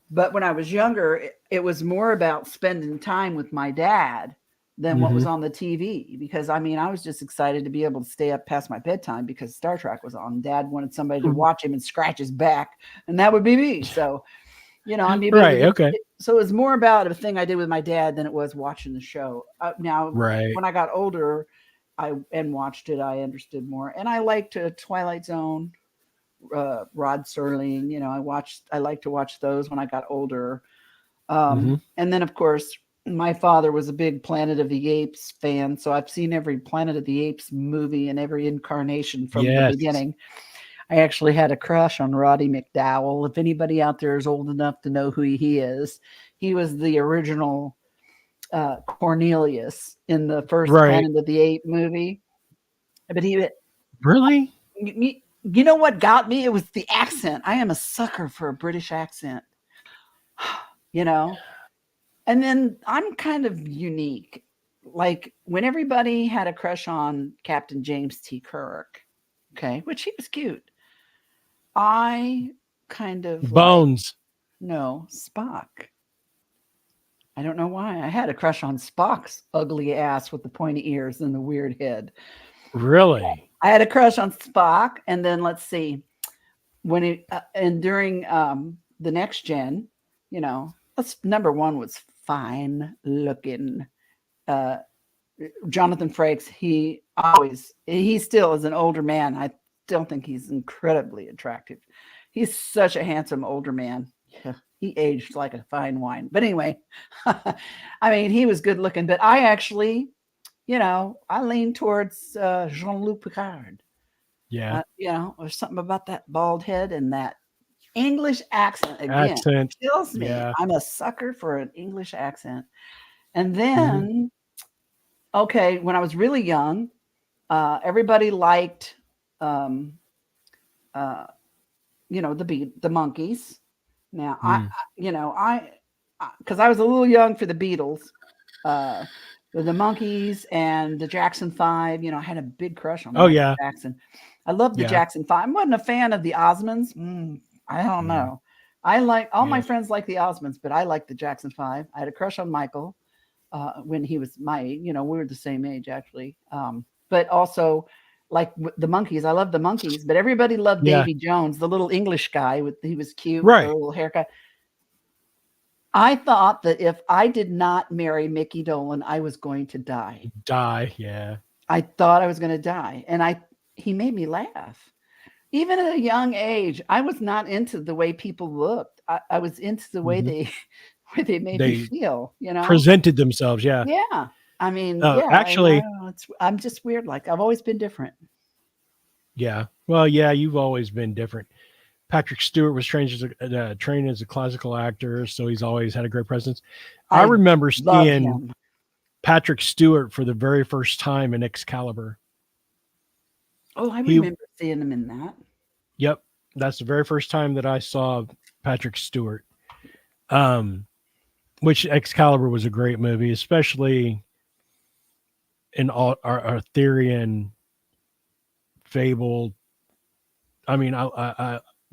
But when I was younger, it was more about spending time with my dad than what Hmm. was on the TV. Because I mean, I was just excited to be able to stay up past my bedtime because Star Trek was on. Dad wanted somebody to watch him and scratch his back, and that would be me. So I mean, but Right. Okay. so it was more about a thing I did with my dad than it was watching the show. Now, Right. when I got older, and watched it, I understood more, and I liked Twilight Zone, Rod Serling. I like to watch those when I got older. Hmm. And then, of course, my father was a big Planet of the Apes fan, so I've seen every Planet of the Apes movie and every incarnation from the Yes. beginning. I actually had a crush on Roddy McDowell. If anybody out there is old enough to know who he is, he was the original Cornelius in the first Right. Planet of the Apes movie. But Really? you know what got me? It was the accent. I am a sucker for a British accent, you know? And then I'm kind of unique. Like when everybody had a crush on Captain James T. Kirk, okay, which he was cute. I kind of like, Bones. no, Spock. I don't know why. I had a crush on Spock's ugly ass with the pointy ears and the weird head. Really? I had a crush on Spock, and then let's see, when it and during the next gen, that's number one was fine looking. Uh, Jonathan Frakes, he still is an older man. I still think he's incredibly attractive. He's such a handsome older man. Yeah, he aged like a fine wine. But anyway, I mean, he was good looking. But I actually, I lean towards Jean-Luc Picard. Yeah. There's something about that bald head and that English accent again. Accent. Kills me. Yeah. I'm a sucker for an English accent. And Hmm. then, okay, when I was really young, everybody liked, um, uh, the monkeys. Now, Mm. because I was a little young for the Beatles, uh, the monkeys and the Jackson Five. I had a big crush on Oh Michael yeah. Jackson. I loved the Yeah. Jackson Five. I wasn't a fan of the Osmonds. I don't Mm. know. I like all my Yeah. friends like the Osmonds, but I like the Jackson Five. I had a crush on Michael when he was we were the same age actually. But also like the monkeys, I love the monkeys, but everybody loved Yeah. Davy Jones, the little English guy he was cute with the Right. little haircut. I thought that if I did not marry Mickey Dolan, I was going to die. Die. Yeah. I thought I was going to die. And he made me laugh. Even at a young age, I was not into the way people looked. I was into the way Hmm. they made me They feel, presented themselves. Yeah. Yeah. I mean, yeah, I Actually, don't know. I'm just weird. Like I've always been different. yeah. Well, yeah. You've always been different. Patrick Stewart was trained as a classical actor, so he's always had a great presence. I I remember love seeing him. Patrick Stewart for the very first time in Excalibur. Oh, I He, remember seeing him in that. yep, that's the very first time that I saw Patrick Stewart. Um, which Excalibur was a great movie, especially in all our Arthurian fable. I mean,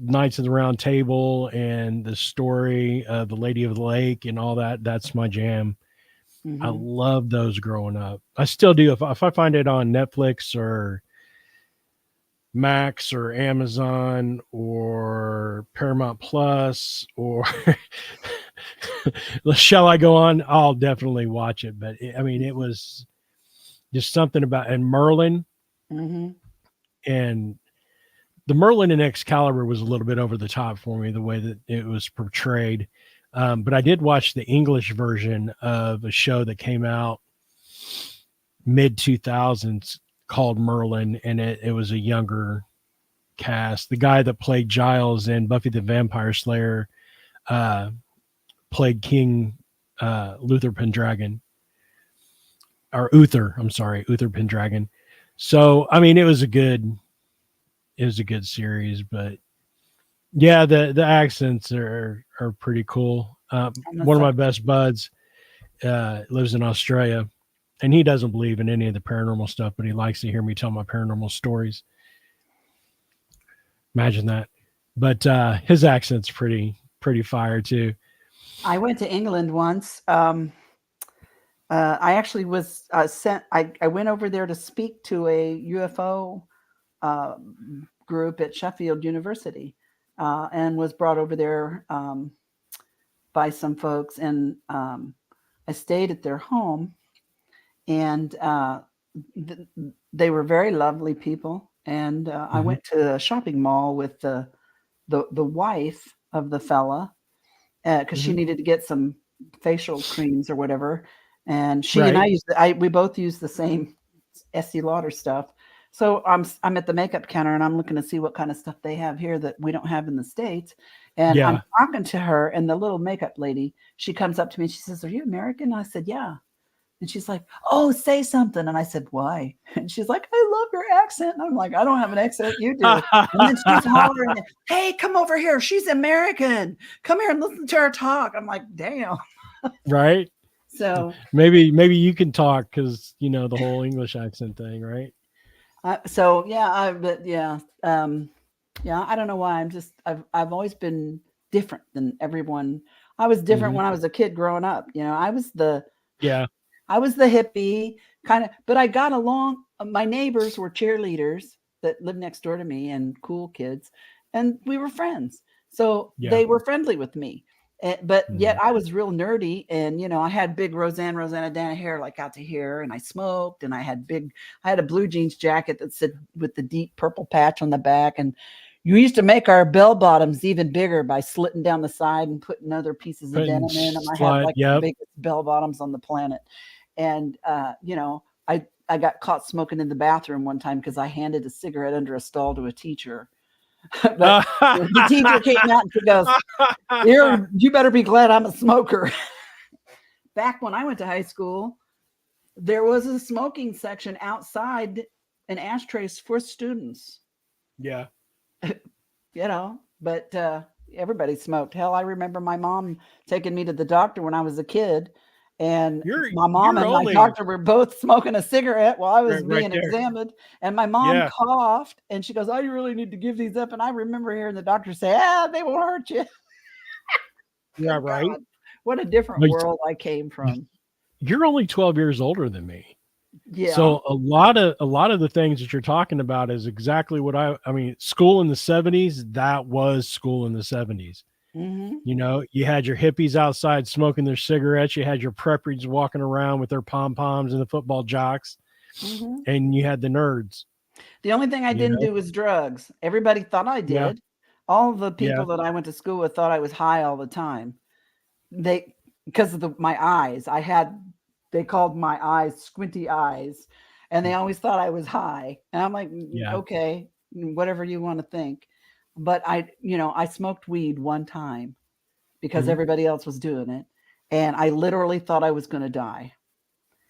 Knights of the Round Table and the story of the Lady of the Lake and all that. That's my jam. I Hmm. love those growing up. I still do. If I find it on Netflix or Max or Amazon or Paramount Plus or shall I go on? I'll definitely watch it. But I mean, it was just something about and Merlin Hmm. and the Merlin in Excalibur was a little bit over the top for me the way that it was portrayed. But I did watch the English version of a show that came out mid 2000s called Merlin, and it was a younger cast. The guy that played Giles in Buffy the Vampire Slayer uh, played King Luther Pendragon or Uther. I'm sorry, Uther Pendragon. So I mean, it was a good series, but yeah, the accents are pretty cool. I'm a One of my sucker. best buds lives in Australia, and he doesn't believe in any of the paranormal stuff, but he likes to hear me tell my paranormal stories. Imagine that. But his accent's pretty fire too. I went to England once. I actually was sent. I went over there to speak to a UFO uh, group at Sheffield University, and was brought over there. by some folks, and I stayed at their home, and th- they were very lovely people. And I Hmm. went to a shopping mall with the wife of the fella because she Hmm. needed to get some facial creams or whatever. And she and Right. we both used the same Estee Lauder stuff. So I'm at the makeup counter and I'm looking to see what kind of stuff they have here that we don't have in the States. And I'm Yeah. talking to her, and the little makeup lady, she comes up to me and she says, "Are you American?" And I said, "Yeah." And she's like, "Oh, say something." And I said, "Why?" And she's like, "I love your accent." And I'm like, "I don't have an accent, you do." And then she's hollering, "Hey, come over here. She's American. Come here and listen to her talk." I'm like, damn. Right. So, Maybe you can talk because the whole English accent thing, right? but yeah, yeah. I don't know why. I've always been different than everyone. I was different Hmm. when I was a kid growing up. Yeah. I was the hippie kind of, but I got along. My neighbors were cheerleaders that lived next door to me and cool kids, and we were friends. So Yeah. they were friendly with me. But yet Hmm. I was real nerdy, and I had big Rosanna Dana hair like out to here, and I smoked, and I had a blue jeans jacket that said with the deep purple patch on the back, and you used to make our bell bottoms even bigger by slitting down the side and putting other pieces of Putting denim in them. I had slide. like the Yep. biggest bell bottoms on the planet. And I got caught smoking in the bathroom one time because I handed a cigarette under a stall to a teacher. But the teacher came out and she goes, "Here, you better be glad I'm a smoker." Back when I went to high school, there was a smoking section outside and ashtrays for students, Yeah. but everybody smoked. Hell, I remember my mom taking me to the doctor when I was a kid, and my mom You're and my only doctor were both smoking a cigarette while I was right being there. examined. And my mom Yeah. coughed, and she goes, "Oh, you really need to give these up." And I remember hearing the doctor say, "Ah, they won't hurt you." Yeah. Good Right. God, what a different But world I came from. you're only 12 years older than me. Yeah. So a lot of the things that you're talking about is exactly what I mean, school in the 70s, that was school in the 70s. Hmm. You had your hippies outside smoking their cigarettes, you had your preppies walking around with their pom-poms and the football jocks, Hmm. and you had the nerds, The only thing I you didn't know? do was drugs. Everybody thought I Yeah, did. All the yeah. people that I went to school with thought I was high all the time. They because of my eyes. They called my eyes squinty eyes, and they always thought I was high. And I'm like, Yeah. okay, whatever you want to think." But I smoked weed one time because Mhm. everybody else was doing it, and I literally thought I was going to die.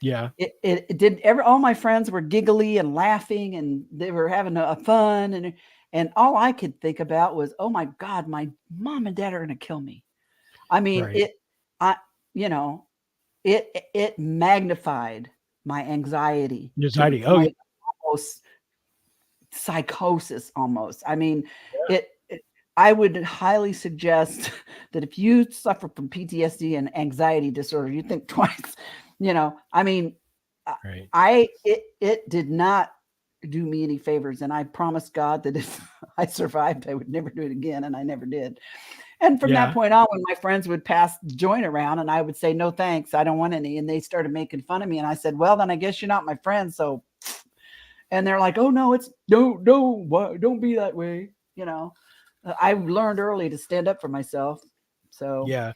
Yeah. It did ever all my friends were giggly and laughing, and they were having a fun, and all I could think about was, "Oh my God, my mom and dad are going to kill me." I mean, Right. I you know, it magnified my anxiety to the Anxiety. Oh, yeah. point of almost psychosis almost. I mean, it I would highly suggest that if you suffer from PTSD and anxiety disorder, you think twice. I mean, Right. it did not do me any favors, and I promised God that if I survived, I would never do it again, and I never did. And from that Yeah. point on, when my friends would pass the joint around and I would say, "No, thanks, I don't want any," and they started making fun of me, and I said, "Well, then I guess you're not my friend." So, and they're like, "Oh no, it's no, what, don't be that way." I learned early to stand up for myself. So Yeah.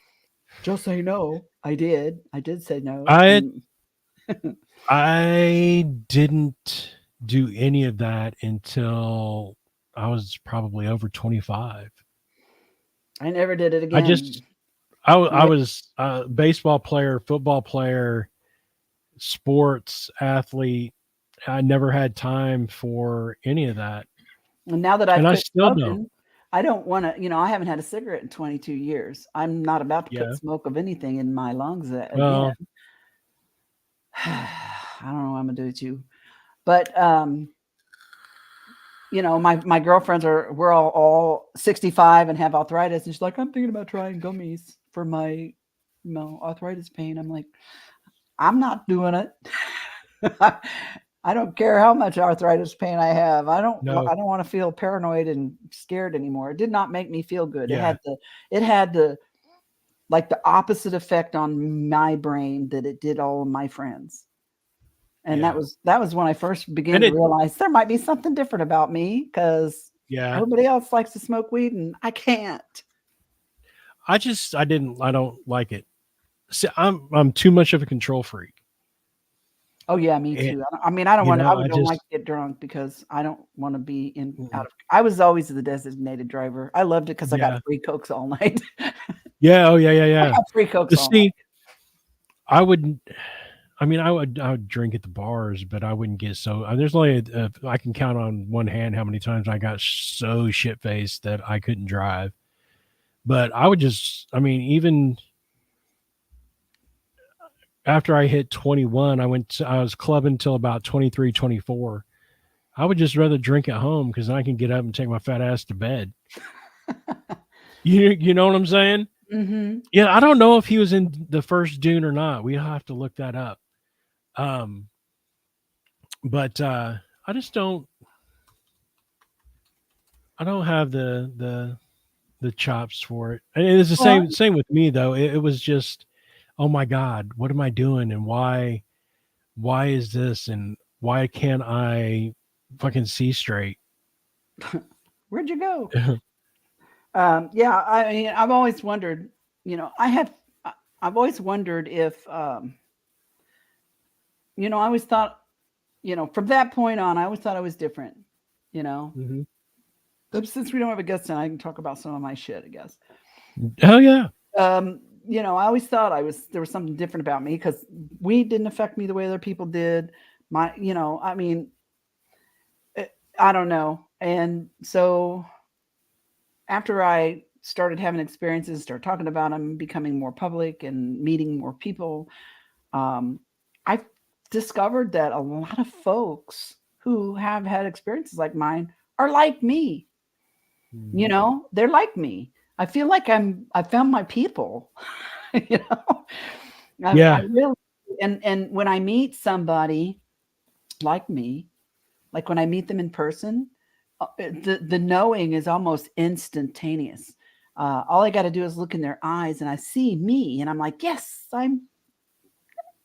just say no. I did say no. I And I didn't do any of that until I was probably over 25. I never did it I again. just I Ne- was a baseball player, football player, sports athlete. I never had time for any of that, And now that and I've I quit still don't. smoking, I don't want to, I haven't had a cigarette in 22 years. I'm not about to put Yeah. smoke of anything in my lungs again. Well, I don't know what I'm gonna do with you. But my girlfriends we're all 65 and have arthritis, and she's like, "I'm thinking about trying gummies for my arthritis pain." I'm like, "I'm not doing it." I don't care how much arthritis pain I have. no. I don't want to feel paranoid and scared anymore. It did not make me feel good. Yeah. It had the like the opposite effect on my brain that it did all of my friends. And Yeah. that was when I first began And to it, realize there might be something different about me, because yeah, everybody else likes to smoke weed and I can't. I don't like it. See, I'm too much of a control freak. Oh yeah, me And, too. I mean, I don't want. I I don't like just, to get drunk because I don't want to be in out mm-mm. of. I was always the designated driver. I loved it because I got Yeah. free cokes all night. Yeah. Oh, yeah, yeah, I yeah. got free cokes But all night. see, I wouldn't. I mean, I would drink at the bars, but I wouldn't get so. There's only I can count on one hand how many times I got so shit faced that I couldn't drive. But I would just, I mean, even after I hit 21, I was clubbing till about 23, 24. I would just rather drink at home because I can get up and take my fat ass to bed. You know what I'm saying? Hmm. Yeah, I don't know if he was in the first Dune or not. We have to look that up. Um, but I just don't. I don't have the chops for it. And it's the Well, same with me though. It was just, oh my god, what am I doing, and why is this, and why can't I fucking see straight? where'd you go? Yeah, I mean, I've always wondered. You know, I've always wondered if, I always thought, from that point on, I always thought I was different. You know, Mhm. but since we don't have a guest tonight, I can talk about some of my shit, I guess. Hell yeah. I always thought there was something different about me because weed didn't affect me the way other people did. I mean, I don't know. And so after I started having experiences, started talking about them, becoming more public and meeting more people, um, I discovered that a lot of folks who have had experiences like mine are like me. Mhm. They're like me. I feel like I found my people. you know, I Yeah. really, and when I meet somebody like me, like when I meet them in person, the knowing is almost instantaneous. All I got to do is look in their eyes, and I see me, and I'm like, yes,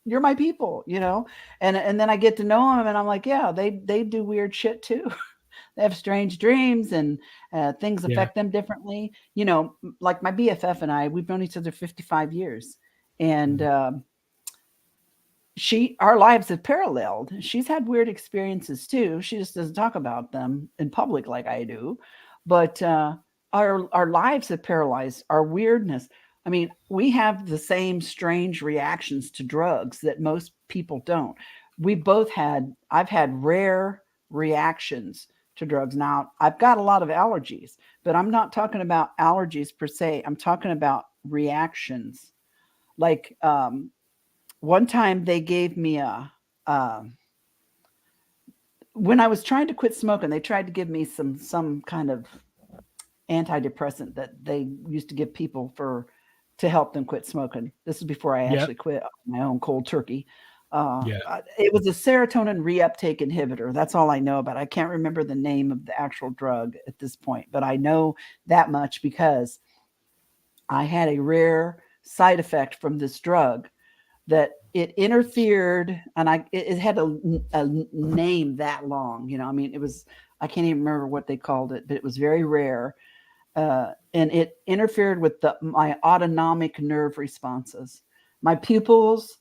you're my people, and then I get to know them, and I'm like, yeah, they do weird shit too. They have strange dreams, and things Yeah. affect them differently. Like my BFF and I, we've known each other 55 years, and Mhm. our lives have paralleled. She's had weird experiences too. She just doesn't talk about them in public like I do. But our lives have paralyzed our weirdness. I mean, we have the same strange reactions to drugs that most people don't. I've had rare reactions to drugs. Now, I've got a lot of allergies, but I'm not talking about allergies per se. I'm talking about reactions. Like, one time they gave me um, when I was trying to quit smoking, they tried to give me some kind of antidepressant that they used to give people to help them quit smoking. This is before I Yep. actually quit on my own cold turkey. Yeah. It was a serotonin reuptake inhibitor. That's all I know about. I can't remember the name of the actual drug at this point, but I know that much because I had a rare side effect from this drug that it interfered, and it had a name that long. I mean, I can't even remember what they called it, but it was very rare, and it interfered with my autonomic nerve responses. My pupils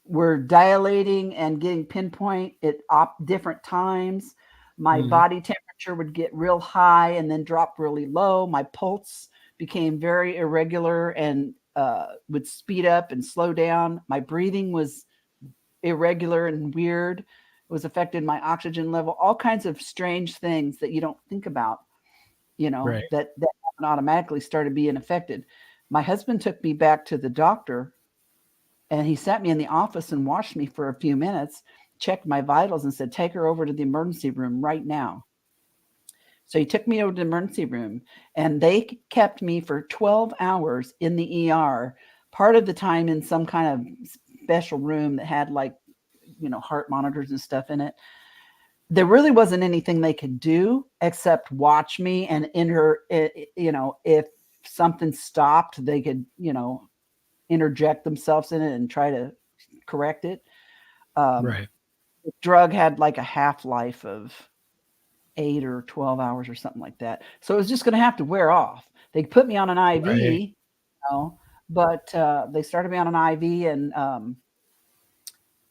were dilating and getting pinpoint at different times. My Mhm. body temperature would get real high and then drop really low. My pulse became very irregular and would speed up and slow down. My breathing was irregular and weird. It was affecting my oxygen level, all kinds of strange things that you don't think about, Right. that automatically started being affected. My husband took me back to the doctor, and he sat me in the office and watched me for a few minutes, checked my vitals, and said, take her over to the emergency room right now. So he took me over to the emergency room, and they kept me for 12 hours in the ER, part of the time in some kind of special room that had like, heart monitors and stuff in it. There really wasn't anything they could do except watch me and if something stopped, they could, interject themselves in it and try to correct it. Right. The drug had like a half-life of 8 or 12 hours or something like that. So it was just going to have to wear off. They put me on an IV, Right. but they started me on an IV, and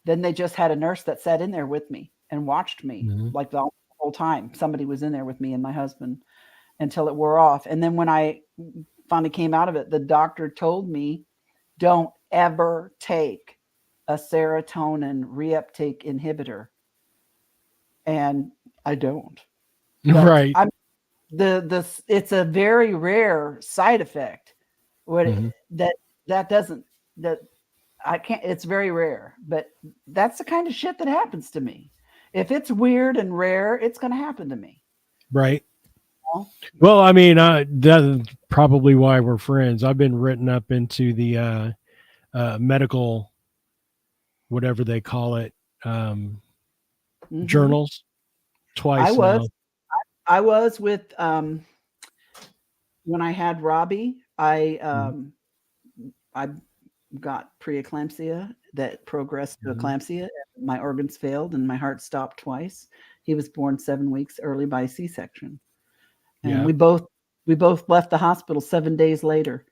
then they just had a nurse that sat in there with me and watched me Mhm. like the whole time. Somebody was in there with me and my husband until it wore off. And then when I finally came out of it, the doctor told me, don't ever take a serotonin reuptake inhibitor. And I don't. But Right. I'm it's a very rare side effect. What Mhm. that doesn't that I can't, it's very rare, but that's the kind of shit that happens to me. If it's weird and rare, it's going to happen to me. Right. Well, Well, I mean, that's probably why we're friends. I've been written up into the medical, whatever they call it, um, mhm. journals I twice now. was I was with when I had Robbie, Mhm. I got preeclampsia that progressed to Mhm. eclampsia. My organs failed and my heart stopped twice. He was born 7 weeks early by C-section. And Yeah. we both left the hospital 7 days later.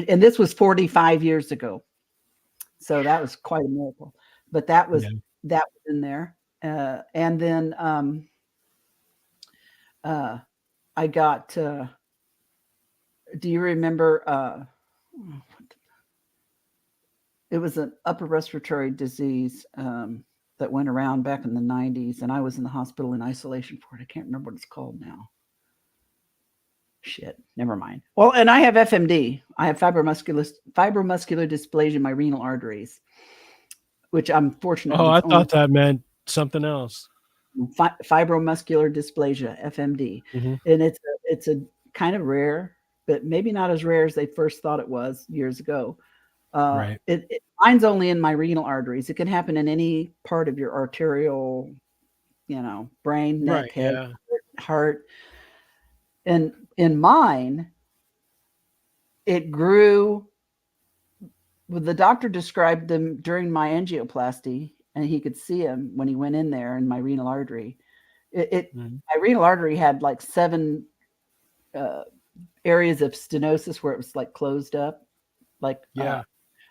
And this was 45 years ago. So that was quite a miracle. But Yeah. that was in there. And then uh, I got. Do you remember? It was an upper respiratory disease that went around back in the 90s, and I was in the hospital in isolation for it. I can't remember what it's called now. Shit, never mind. Well, and I have FMD. I have fibromuscular dysplasia in my renal arteries, which I'm fortunate Oh, that's I only thought that meant something else. fibromuscular dysplasia, FMD, Mhm. and it's a kind of rare, but maybe not as rare as they first thought it was years ago. Right. Mine's only in my renal arteries. It can happen in any part of your arterial, brain, neck, Right. head, Yeah. heart. And in mine, it grew. Well, the doctor described them during my angioplasty, and he could see them when he went in there in my renal artery. Mhm. My renal artery had like 7 uh, areas of stenosis where it was like closed up, like Yeah.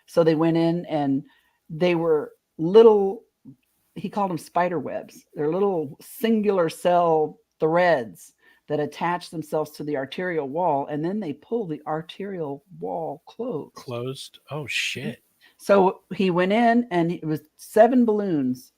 so they went in and they were little, he called them spider webs. They're little singular cell threads that attach themselves to the arterial wall, and then they pull the arterial wall closed. Closed. Oh shit. So he went in and it was 7 balloons.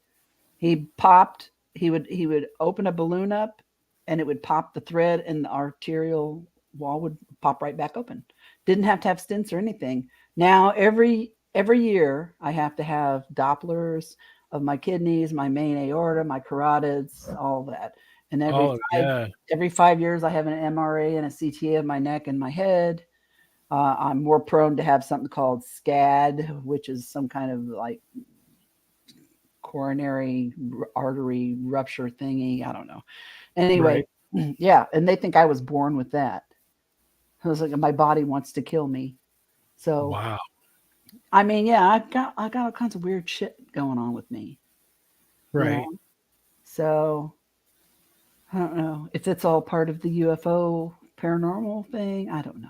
He popped, he would open a balloon up and it would pop the thread and the arterial wall would pop right back open. Didn't have to have stents or anything. Now every year I have to have Dopplers of my kidneys, my main aorta, my carotids, all that. And Oh yeah. every 5 years I have an MRA and a CTA of my neck and my head. I'm more prone to have something called SCAD, which is some kind of like coronary artery rupture thingy. I don't know. Anyway, Right. yeah, and they think I was born with that. I was like, my body wants to kill me. So, Wow. I mean, yeah, I got all kinds of weird shit going on with me, you Right. know. So I don't know if it's all part of the UFO paranormal thing. I don't know.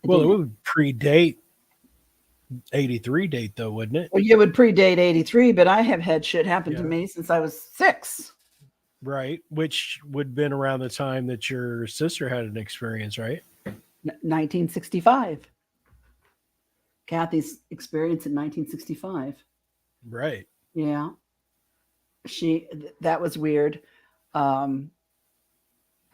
I Well, it didn't. would predate 83 date though, wouldn't it? Well, it would predate '83, but I have had shit happen to Yeah. me since I was 6. Right. Which would have been around the time that your sister had an experience, right? 1965. Kathy's experience in 1965. Right. Yeah, that was weird. Um,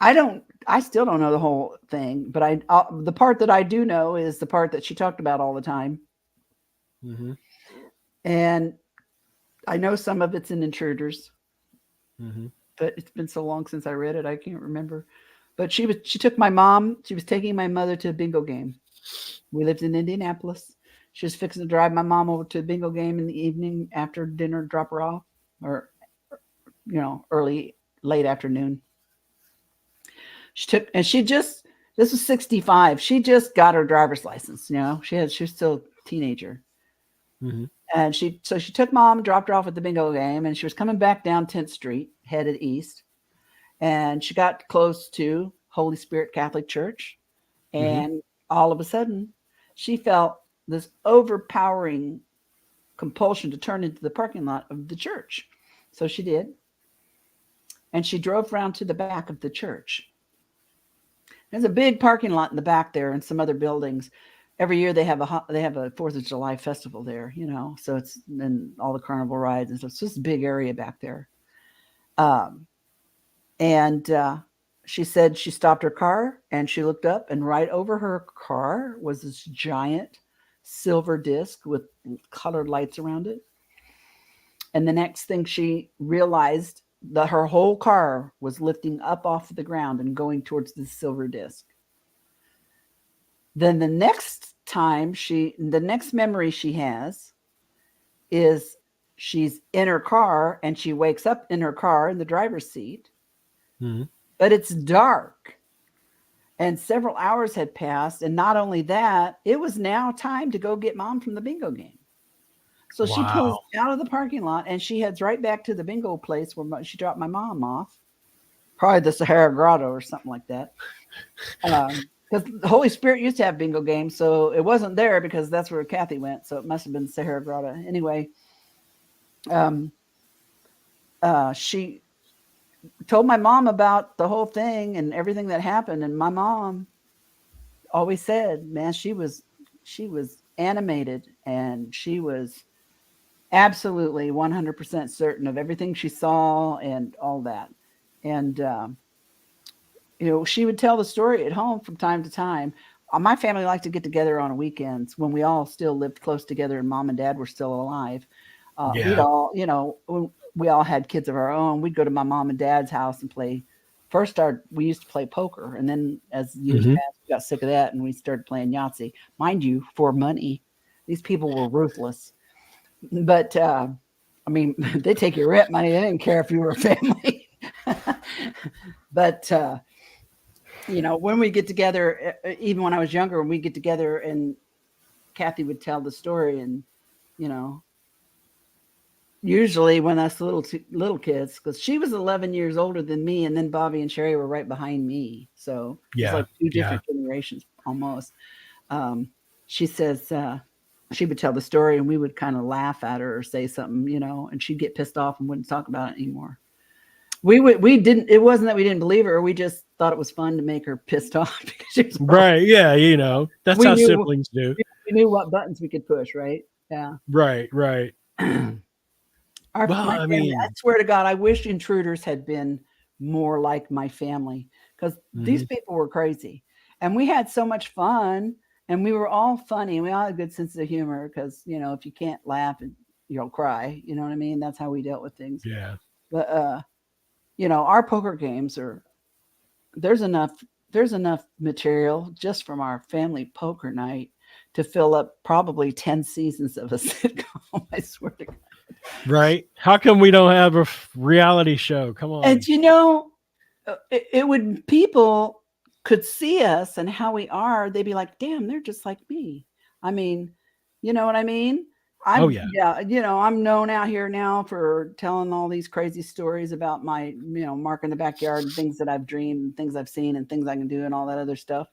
I still don't know the whole thing, but the part that I do know is the part that she talked about all the time, Mm-hmm. and I know some of it's in Intruders, Mm-hmm. but it's been so long since I read it, I can't remember. But she took my mom. She was taking my mother to a bingo game. We lived in Indianapolis. She was fixing to drive my mom over to a bingo game in the evening after dinner, drop her off, or early late afternoon. She took and she just This was 65. She just got her driver's license. She was still a teenager. Mm-hmm. And she took mom, dropped her off at the bingo game, and she was coming back down 10th Street, headed east. And she got close to Holy Spirit Catholic Church. And all of a sudden, she felt this overpowering compulsion to turn into the parking lot of the church. So she did. And she drove around to the back of the church. There's a big parking lot in the back there and some other buildings. Every year they have a 4th of July festival there, so it's and all the carnival rides and stuff. So it's a big area back there. And she said she stopped her car and she looked up, and right over her car was this giant silver disc with colored lights around it. And the next thing she realized, that her whole car was lifting up off the ground and going towards the silver disc. Then the next memory she has is she's in her car and she wakes up in her car in the driver's seat, but it's dark and several hours had passed. And not only that, it was now time to go get mom from the bingo game. So she pulls out of the parking lot and she heads right back to the bingo place where she dropped my mom off. Probably the Sahara Grotto or something like that. Because the Holy Spirit used to have bingo games, so it wasn't there because that's where Kathy went. So it must have been Sahara Grotto. Anyway, she told my mom about the whole thing and everything that happened. And my mom always said, man, she was animated and she was absolutely 100% certain of everything she saw and all that. And, she would tell the story at home from time to time. My family liked to get together on weekends when we all still lived close together and mom and dad were still alive. We'd all, we all had kids of our own. We'd go to my mom and dad's house and play. We used to play poker. And then as years passed, we got sick of that and we started playing Yahtzee. Mind you, for money. These people were ruthless. But, they take your rent money. They didn't care if you were a family. But, when we get together, even when I was younger, when we get together and Kathy would tell the story and, usually when us little kids, because she was 11 years older than me, and then Bobby and Sherry were right behind me. So it's like two different generations almost. She says she would tell the story and we would kind of laugh at her or say something, and she'd get pissed off and wouldn't talk about it anymore. It wasn't that we didn't believe her. We just thought it was fun to make her pissed off. Because she was right. Yeah. That's how siblings do. We knew what buttons we could push. Right. Yeah. Right. I swear to God, I wish Intruders had been more like my family, because these people were crazy and we had so much fun and we were all funny. We all had a good sense of humor because, if you can't laugh, you'll cry. You know what I mean? That's how we dealt with things. Yeah. But, our poker games there's enough material just from our family poker night to fill up probably 10 seasons of a sitcom. I swear to God. Right. How come we don't have a reality show? Come on. And people could see us and how we are. They'd be like, damn, they're just like me. I mean, you know what I mean? I'm known out here now for telling all these crazy stories about my, mark in the backyard and things that I've dreamed and things I've seen and things I can do and all that other stuff.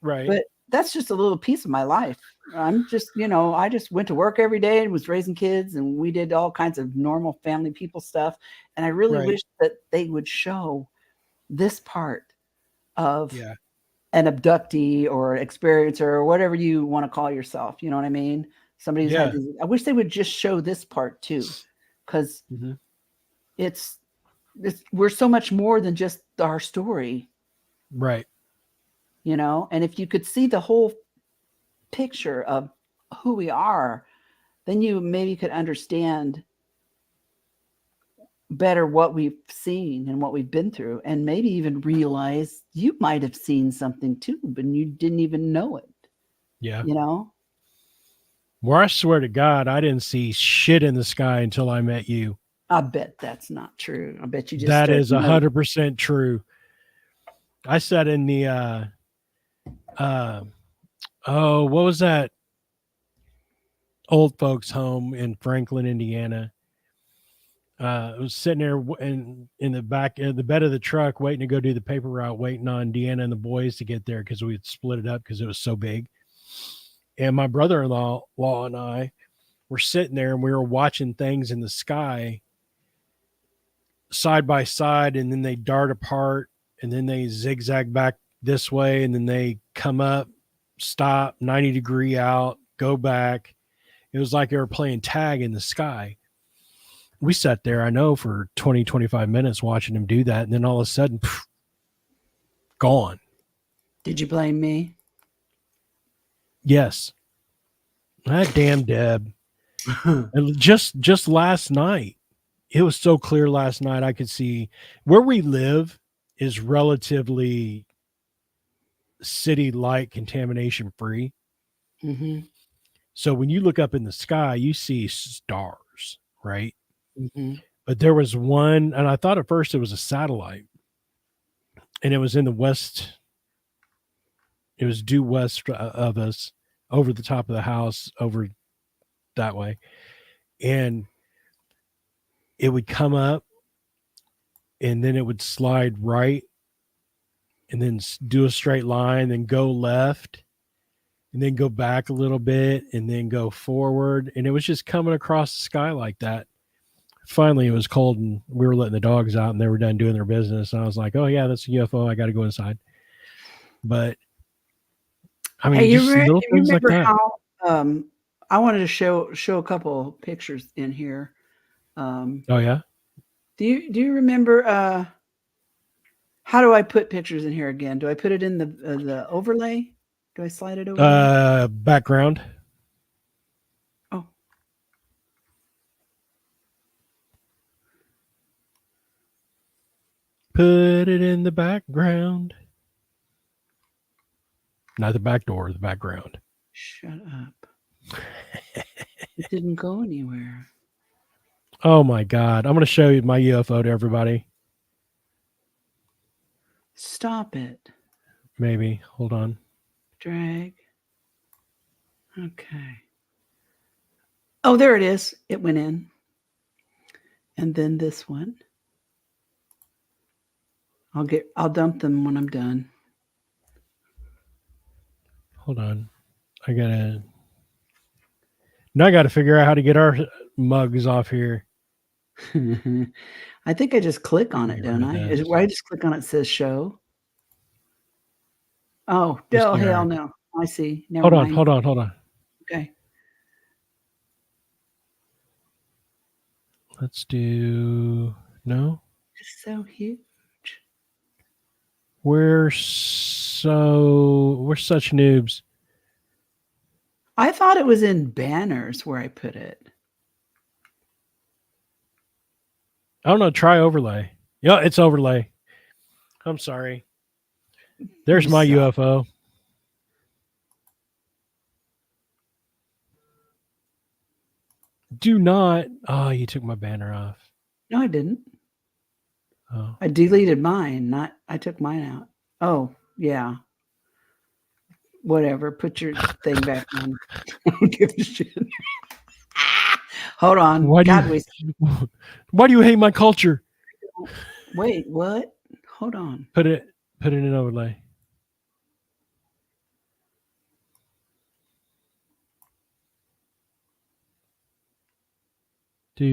Right. But that's just a little piece of my life. I'm just, I just went to work every day and was raising kids and we did all kinds of normal family people stuff. And I really wish that they would show this part of an abductee or experiencer or whatever you want to call yourself. You know what I mean? Somebody who's had I wish they would just show this part too, because we're so much more than just our story. Right. And if you could see the whole picture of who we are, then you maybe could understand better what we've seen and what we've been through, and maybe even realize you might have seen something too, but you didn't even know it. Yeah. Well, I swear to God, I didn't see shit in the sky until I met you. I bet that's not true. I bet you just that is 100% true. I sat in the What was that old folks home in Franklin, Indiana? I was sitting there in the back in the bed of the truck, waiting to go do the paper route, waiting on Deanna and the boys to get there because we had split it up because it was so big. And my brother-in-law and I were sitting there, and we were watching things in the sky side by side, and then they dart apart, and then they zigzag back this way, and then they come up, stop, 90-degree out, go back. It was like they were playing tag in the sky. We sat there, I know, for 20, 25 minutes watching him do that. And then all of a sudden, gone. Did you blame me? Yes. That damn Deb. And just last night, it was so clear last night. I could see where we live is relatively city-like, contamination free. Mm-hmm. So when you look up in the sky, you see stars, right? Mm-hmm. But there was one, and I thought at first it was a satellite, and it was in the west. It was due west of us, over the top of the house, over that way. And it would come up, and then it would slide right, and then do a straight line, then go left, and then go back a little bit, and then go forward. And it was just coming across the sky like that. Finally, it was cold, and we were letting the dogs out, and they were done doing their business. And I was like, oh, yeah, that's a UFO. I got to go inside. But, I mean, hey, just little things like that. How, I wanted to show a couple pictures in here. Oh, yeah? Do you remember how do I put pictures in here again? Do I put it in the overlay? Do I slide it over? Background. Oh. Put it in the background. Not the back door, the background. Shut up. It didn't go anywhere. Oh my God. I'm going to show you my UFO to everybody. Stop it. Maybe. Hold on. Drag. Okay. Oh, there it is. It went in. And then this one. I'll dump them when I'm done. Hold on. Now I gotta figure out how to get our mugs off here. I think I just click on it, don't I? Where I just click on it says show. Oh, hell no. I see. Never mind. Hold on. Okay. Let's do no. It's so huge. We're such noobs. I thought it was in banners where I put it. I don't know. Try overlay. Yeah, it's overlay. I'm sorry. There's my UFO. Do not. Oh, you took my banner off. No, I didn't. Oh. I deleted mine. I took mine out. Oh, yeah. Whatever. Put your thing back on. I don't give a shit. Hold on. Why do you hate my culture? Wait, what? Hold on. Put it in overlay. Why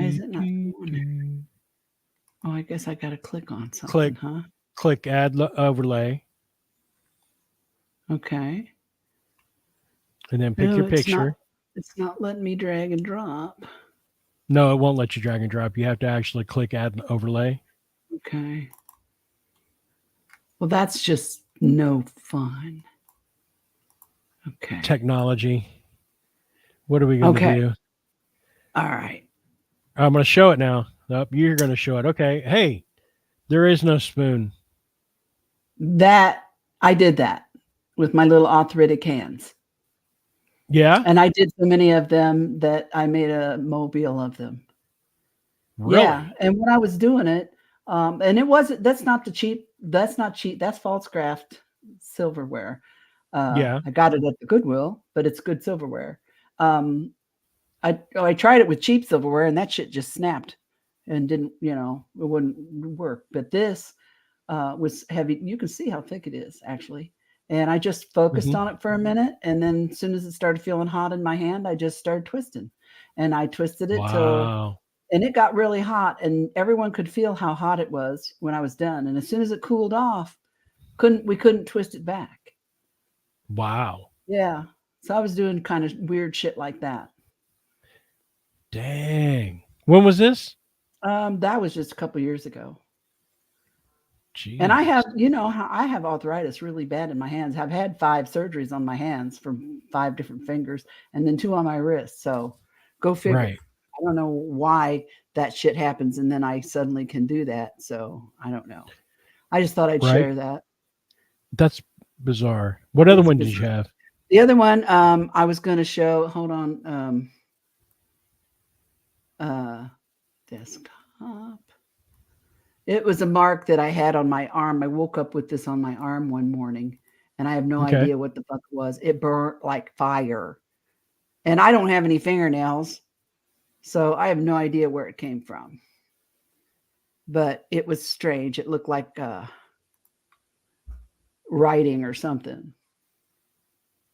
is it not doing it? Oh, I guess I got to click on something, Click add overlay. Okay. And then pick your picture. It's not letting me drag and drop. No, it won't let you drag and drop. You have to actually click add overlay. Okay. Well, that's just no fun. Okay. Technology. What are we going to do? All right. I'm going to show it now. Nope, you're going to show it. Okay. Hey, there is no spoon. I did that with my little arthritic hands. Yeah. And I did so many of them that I made a mobile of them. Really? Yeah. And when I was doing it, and that's not the cheap that's not cheap. That's false graft silverware. Yeah. I got it at the Goodwill, but it's good silverware. Um, I tried it with cheap silverware, and that shit just snapped and didn't, it wouldn't work. But this was heavy. You can see how thick it is, actually. And I just focused Mm-hmm. on it for a minute, and then as soon as it started feeling hot in my hand, I just started twisting, and I twisted it till, Wow. and it got really hot, and everyone could feel how hot it was when I was done. And as soon as it cooled off, we couldn't twist it back. Wow. Yeah. So I was doing kind of weird shit like that. Dang. When was this? That was just a couple years ago. And I Jeez. have, how I have arthritis really bad in my hands. I've had 5 surgeries on my hands from 5 different fingers and then 2 on my wrists. So go figure. Right. I don't know why that shit happens and then I suddenly can do that. So I don't know. I just thought I'd Right. share that. That's bizarre. What other It's one did you bizarre. have? The other one, I was going to show, hold on, desktop. It was a mark that I had on my arm. I woke up with this on my arm one morning, and I have no Okay. idea what the fuck it was. It burnt like fire. And I don't have any fingernails, so I have no idea where it came from. But it was strange. It looked like writing or something.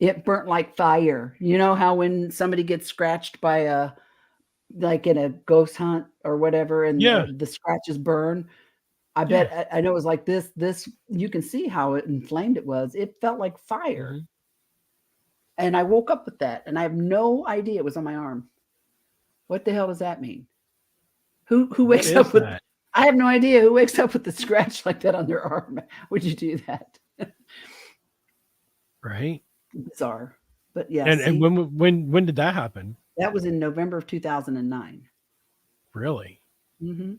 It burnt like fire. You know how when somebody gets scratched by like in a ghost hunt or whatever, and Yeah. the scratches burn? I Yeah. bet I know it was like this. You can see how it inflamed it was. It felt like fire. Mm-hmm. And I woke up with that, and I have no idea it was on my arm. What the hell does that mean? Who What wakes is up with that? I have no idea who wakes up with a scratch like that on their arm. Would you do that? Right. Bizarre. But yeah, And see, when did that happen? that was in November of 2009. Really? Hmm.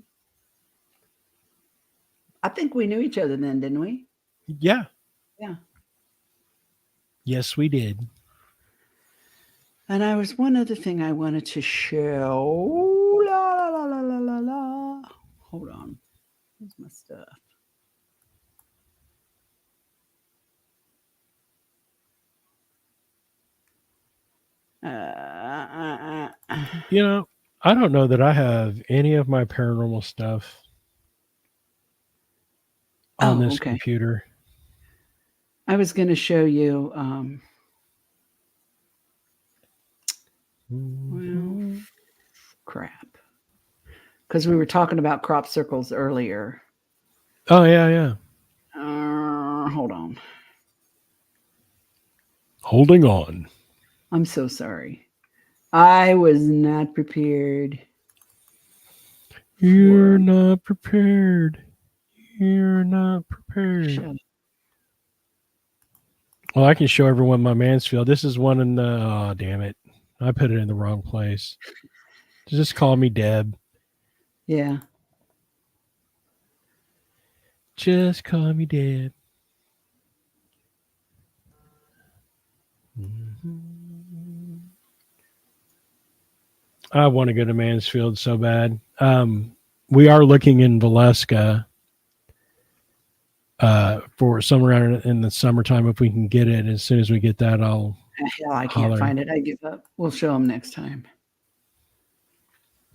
I think we knew each other then, didn't we? Yeah. Yeah. Yes, we did. And I was one other thing I wanted to show. La la la la la la. Hold on. Where's my stuff? You know, I don't know that I have any of my paranormal stuff on Oh, this okay. computer. I was going to show you. Well, Mhm. crap. Because we were talking about crop circles earlier. Oh yeah, yeah. Hold on. Holding on. I'm so sorry. I was not prepared. You're For not prepared. You're not prepared. shut. Well, I can show everyone my Mansfield. This is one in the. Oh, damn it. I put it in the wrong place. Just call me Deb. Yeah. Just call me Deb. Mhm. I want to go to Mansfield so bad. We are looking in Valeska for somewhere in the summertime if we can get it. As soon as we get that, I'll Hell, I can't holler. find it. I give up. We'll show them next time.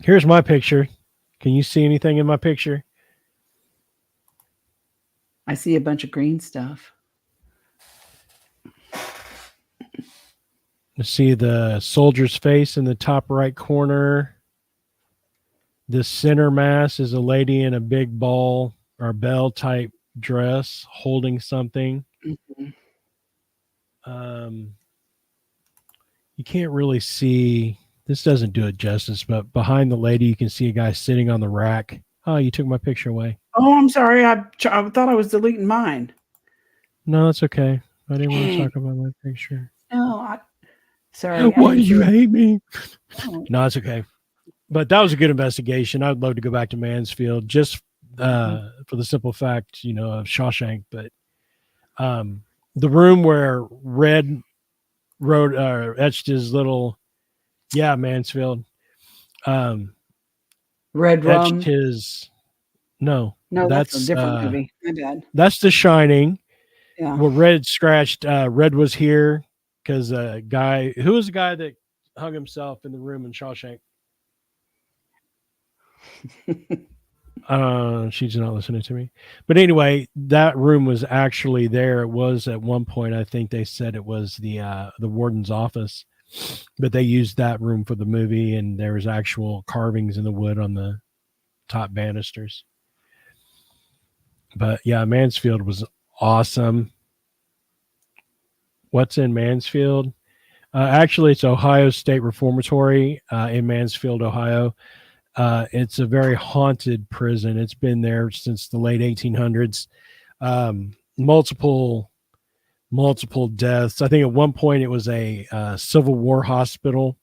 Here's my picture. Can you see anything in my picture? I see a bunch of green stuff. You see the soldier's face in the top right corner. The center mass is a lady in a big ball or bell type dress holding something. Mhm. Um, you can't really see. This doesn't do it justice, but behind the lady, you can see a guy sitting on the rack. Oh, you took my picture away. Oh, I'm sorry. I thought I was deleting mine. No, that's okay. I didn't want to Dang. talk about my picture. No, sorry. I Why do didn't you do it. hate me? Oh, No, it's okay. But that was a good investigation. I'd love to go back to Mansfield just mhm. for the simple fact, of Shawshank. But the room where Red wrote etched his little, yeah, Mansfield, um, Red etched rum. his, no, No, that's a different movie. My bad. That's The Shining. Yeah. Well, Red scratched. Red was here because who was the guy that hung himself in the room in Shawshank? She's not listening to me. But anyway, that room was actually there. It was at one point. I think they said it was the warden's office, but they used that room for the movie, and there was actual carvings in the wood on the top banisters. But yeah, Mansfield was awesome. What's in Mansfield? Actually, it's Ohio State Reformatory in Mansfield, Ohio. It's a very haunted prison. It's been there since the late 1800s. Multiple deaths. I think at one point it was a Civil War hospital,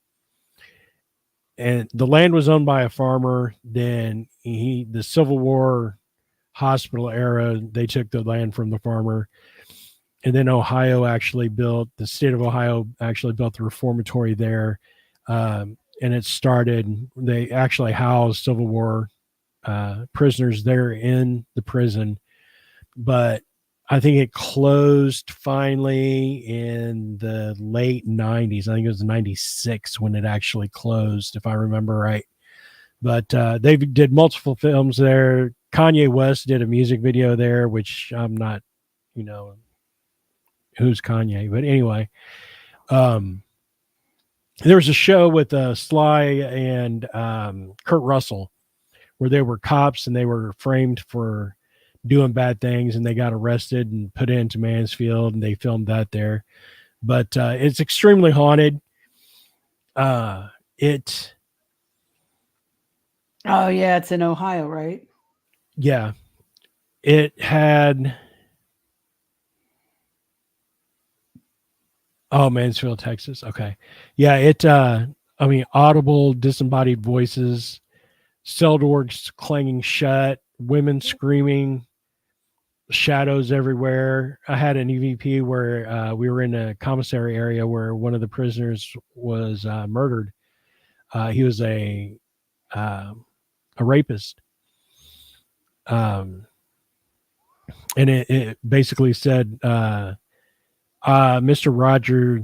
and the land was owned by a farmer. Then the Civil War hospital era, they took the land from the farmer, and then the state of Ohio actually built the reformatory there. And they actually housed Civil War prisoners there in the prison. But I think it closed finally in the late 90s. I think it was 96 when it actually closed, if I remember right. But they did multiple films there. Kanye West did a music video there, which I'm not, who's Kanye. But anyway, there was a show with Sly and Kurt Russell where they were cops and they were framed for doing bad things, and they got arrested and put into Mansfield, and they filmed that there. But it's extremely haunted. Oh yeah, it's in Ohio, right? Yeah, it had. Oh, Mansfield, Texas. Okay. Yeah, audible, disembodied voices, cell doors clanging shut, women screaming, shadows everywhere. I had an EVP where we were in a commissary area where one of the prisoners was murdered. He was a rapist. And it basically said, Mr. Roger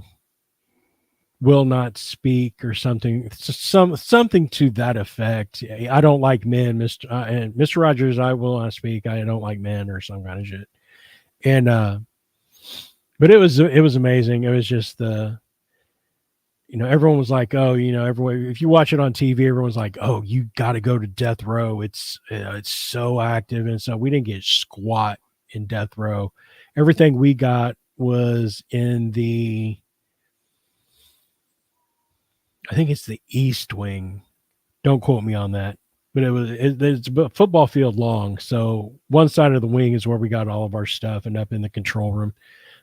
will not speak or something, something to that effect. I don't like men, and Mr. Rogers, I will not speak. I don't like men, or some kind of shit. And but it was amazing. It was just everyone was like, oh, everyone, if you watch it on TV, everyone's like, oh, you got to go to death row. It's so active, and so we didn't get squat in death row. Everything we got was in I think it's the East Wing. Don't quote me on that, but it's a football field long. So one side of the wing is where we got all of our stuff, and up in the control room.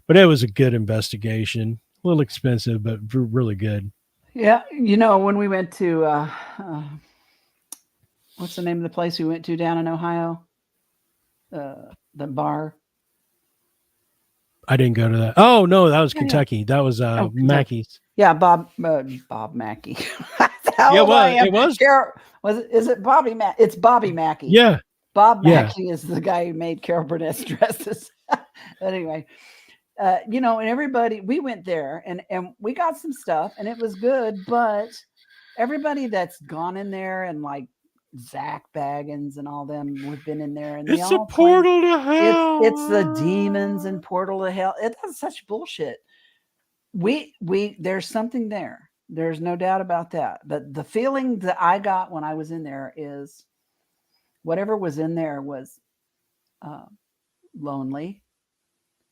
But it was a good investigation. A little expensive, but really good. Yeah, when we went to what's the name of the place we went to down in Ohio? The bar. I didn't go to that. Oh no, that was Kentucky. Yeah. That was Mackey's. Yeah, Bob Mackey. Yeah, it was. Is it Bobby Mackey? It's Bobby Mackey. Yeah. Bob Mackey is the guy who made Carol Burnett's dresses. But anyway, and everybody, we went there and we got some stuff and it was good, but everybody that's gone in there, and like Zach Baggins and all them, we've been in there, and it's a portal to hell. It's the demons and portal to hell. That's such bullshit. There's something there. There's no doubt about that. But the feeling that I got when I was in there is whatever was in there was lonely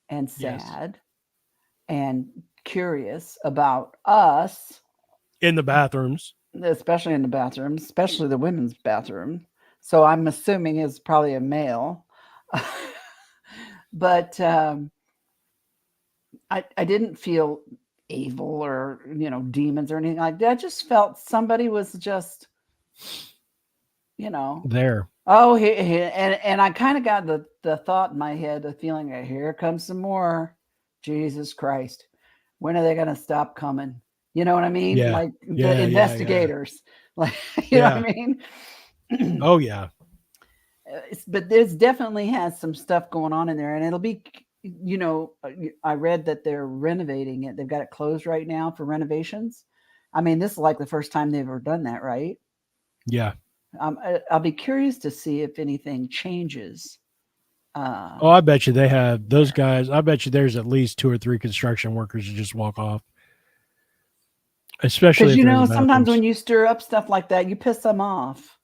and sad and curious about us in the bathrooms, especially in the bathroom, especially the women's bathroom. So I'm assuming it's probably a male. But I didn't feel evil or, demons or anything like that. I just felt somebody was just, there. Oh, and I kind of got the thought in my head, the feeling that here comes some more. Jesus Christ. When are they going to stop coming? You know what I mean? Yeah. Like the investigators. Like, you know what I mean? Oh, yeah. but there's definitely has some stuff going on in there, and it'll be, I read that they're renovating it. They've got it closed right now for renovations. I mean, this is like the first time they've ever done that, right? Yeah. I'll be curious to see if anything changes. Oh, I bet you they have those guys. I bet you there's at least 2 or 3 construction workers who just walk off, especially Because if they're in the sometimes when bathrooms. you stir up stuff like that, you piss them off.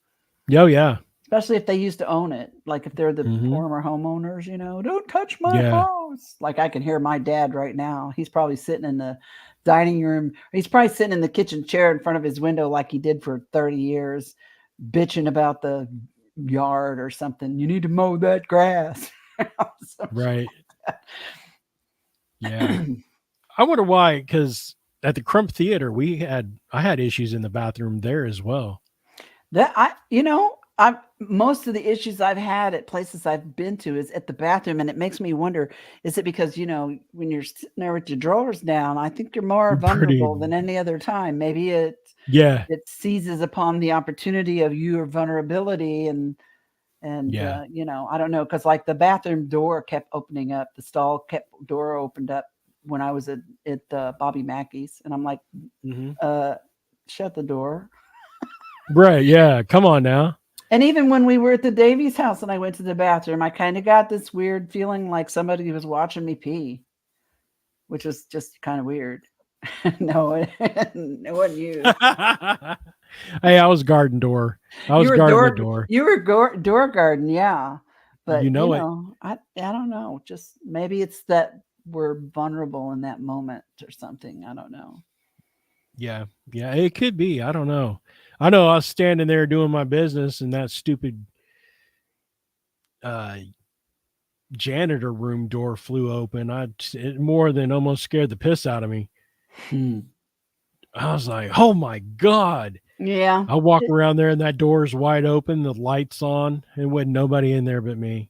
Oh yeah. Especially if they used to own it, like if they're the Mm-hmm. former homeowners, don't touch my Yeah. house. Like I can hear my dad right now. He's probably sitting in the dining room. He's probably sitting in the kitchen chair in front of his window like he did for 30 years, bitching about the yard or something. You need to mow that grass. Right. Yeah. I wonder why, because at the Crump Theater, I had issues in the bathroom there as well. I most of the issues I've had at places I've been to is at the bathroom, and it makes me wonder: is it because when you're sitting there with your drawers down, I think you're more Pretty. vulnerable than any other time. Maybe Yeah. it seizes upon the opportunity of your vulnerability, and Yeah. I don't know, because like the bathroom door kept opening up, the stall door opened up when I was at Bobby Mackey's, and I'm like, Mm-hmm. shut the door. Right. Yeah. Come on now. And even when we were at the Davies house and I went to the bathroom, I kind of got this weird feeling like somebody was watching me pee, which was just kind of weird. No, it wasn't you. Hey, I was garden door. I was guarding the door. You were door garden, yeah. You But know it. I don't know. Just maybe it's that we're vulnerable in that moment or something. I don't know. Yeah. Yeah. It could be. I don't know. I know I was standing there doing my business and that stupid uh janitor room door flew open. It more than almost scared the piss out of me. I was like, "Oh my god!" Yeah. I walk around there and that door is wide open, the lights on, and wasn't nobody in there but me.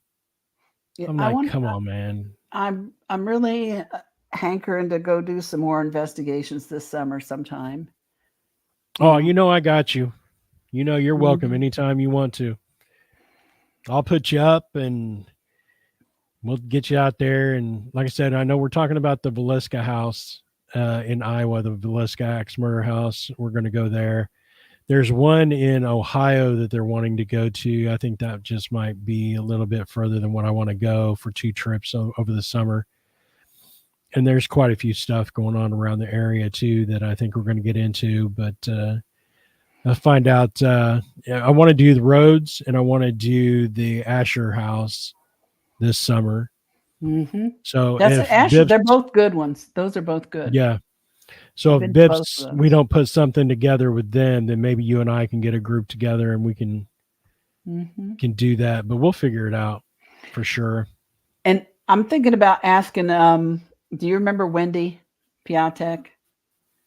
I'm I like, want. "Come on, man." I'm really hankering to go do some more investigations this summer sometime. Oh, I got you. You're welcome Mhm. anytime you want to. I'll put you up and we'll get you out there. And like I said, I know we're talking about the Velisca house in Iowa, the Velisca axe murder house. We're going to go there. There's one in Ohio that they're wanting to go to. I think that just might be a little bit further than what I want to go for 2 trips over the summer. And there's quite a few stuff going on around the area too that I think we're going to get into. But I'll find out. I want to do the roads and I want to do the Asher house this summer. Mm-hmm. So That's if Asher. Biff's, They're both good ones. Those are both good. yeah. So I've if been to both Biff's, of we those. don't put something together with them, then maybe you and I can get a group together and we can Mm-hmm. do that. But we'll figure it out for sure. And I'm thinking about asking. Do you remember Wendy Piatek?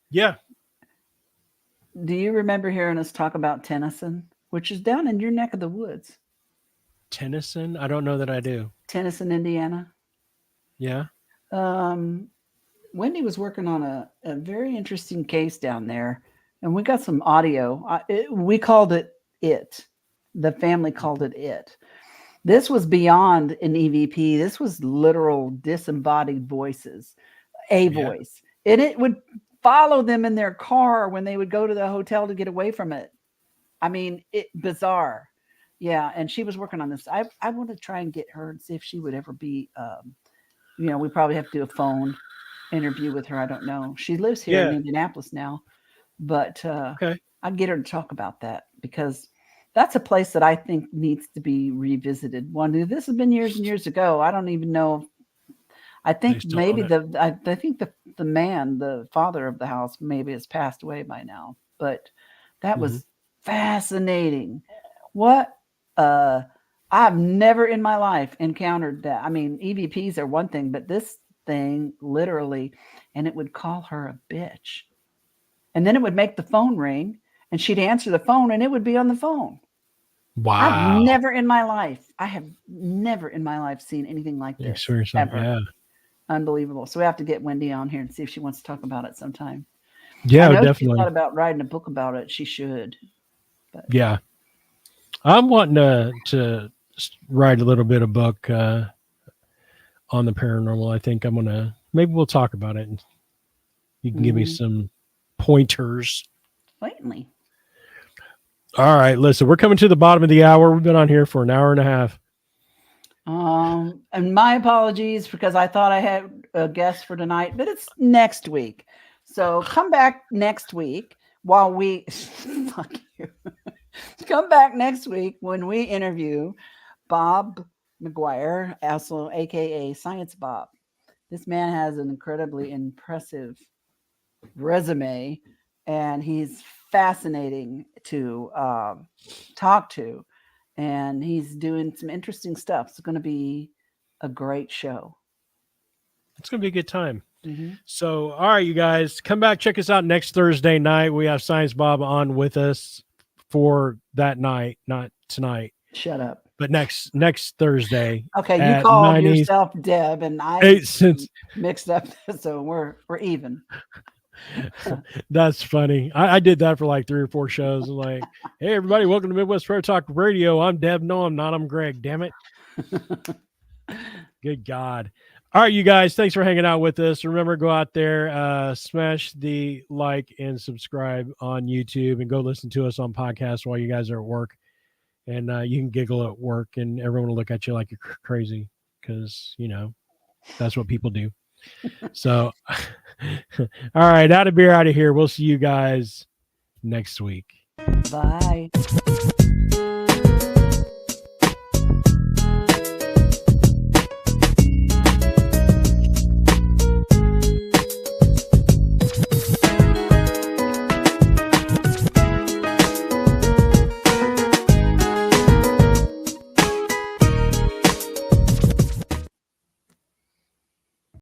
Yeah. Do you remember hearing us talk about Tennyson, which is down in your neck of the woods, Tennyson? I don't know that I do. Tennyson, Indiana? Yeah. Um, Wendy was working on a very interesting case down there, and we got some audio. We called it It. The family called it It. This was beyond an EVP. This was literal disembodied voices, a Yeah. voice. And it would follow them in their car when they would go to the hotel to get away from it. I mean, bizarre. Yeah, and she was working on this. I want to try and get her and see if she would ever be. We probably have to do a phone interview with her. I don't know. She lives here in Yeah. Indianapolis now, but Okay. I'd get her to talk about that because that's a place that I think needs to be revisited. This has been years and years ago. I don't even know. I They think still maybe own it. I think the man, the father of the house, maybe has passed away by now. But that Mm-hmm. was fascinating. What I've never in my life encountered that. I mean, EVPs are one thing, but this thing literally, and it would call her a bitch. And then it would make the phone ring and she'd answer the phone and it would be on the phone. I have Wow. never in my life seen anything like this Seriously. ever. Yeah. Unbelievable. So we have to get Wendy on here and see if she wants to talk about it sometime. I Yeah, know she's definitely. thought about writing a book about it. She should. But Yeah. I'm wanting to write a little bit of book on the paranormal. I think I'm gonna maybe we'll talk about it, and you can give me some pointers. Lately. All right, listen, we're coming to the bottom of the hour. We've been on here for an hour and a half. And my apologies because I thought I had a guest for tonight, but it's next week. So come back next week while we fuck you. Come back next week when we interview Bob McGuire, also aka Science Bob. This man has an incredibly impressive resume, and he's fascinating to talk to, and he's doing some interesting stuff. It's going to be a great show. It's going to be a good time. So, all right, you guys, come back, check us out next Thursday night. We have Science Bob on with us for that night, not tonight. Shut up. But next Thursday. Okay, you called yourself Deb, and I mixed up, so we're even. That's funny. I did that for like 3 or 4 shows. I'm like, hey, everybody, welcome to Midwest Prayer Talk Radio. I'm Deb. No, I'm not. I'm Greg. Damn it. Good God. All right, you guys, thanks for hanging out with us. Remember, go out there, smash the like and subscribe on YouTube, and go listen to us on podcasts while you guys are at work. And you can giggle at work, and everyone will look at you like you're crazy because, you know, that's what people do. So, all right, out of here. We'll see you guys next week. Bye.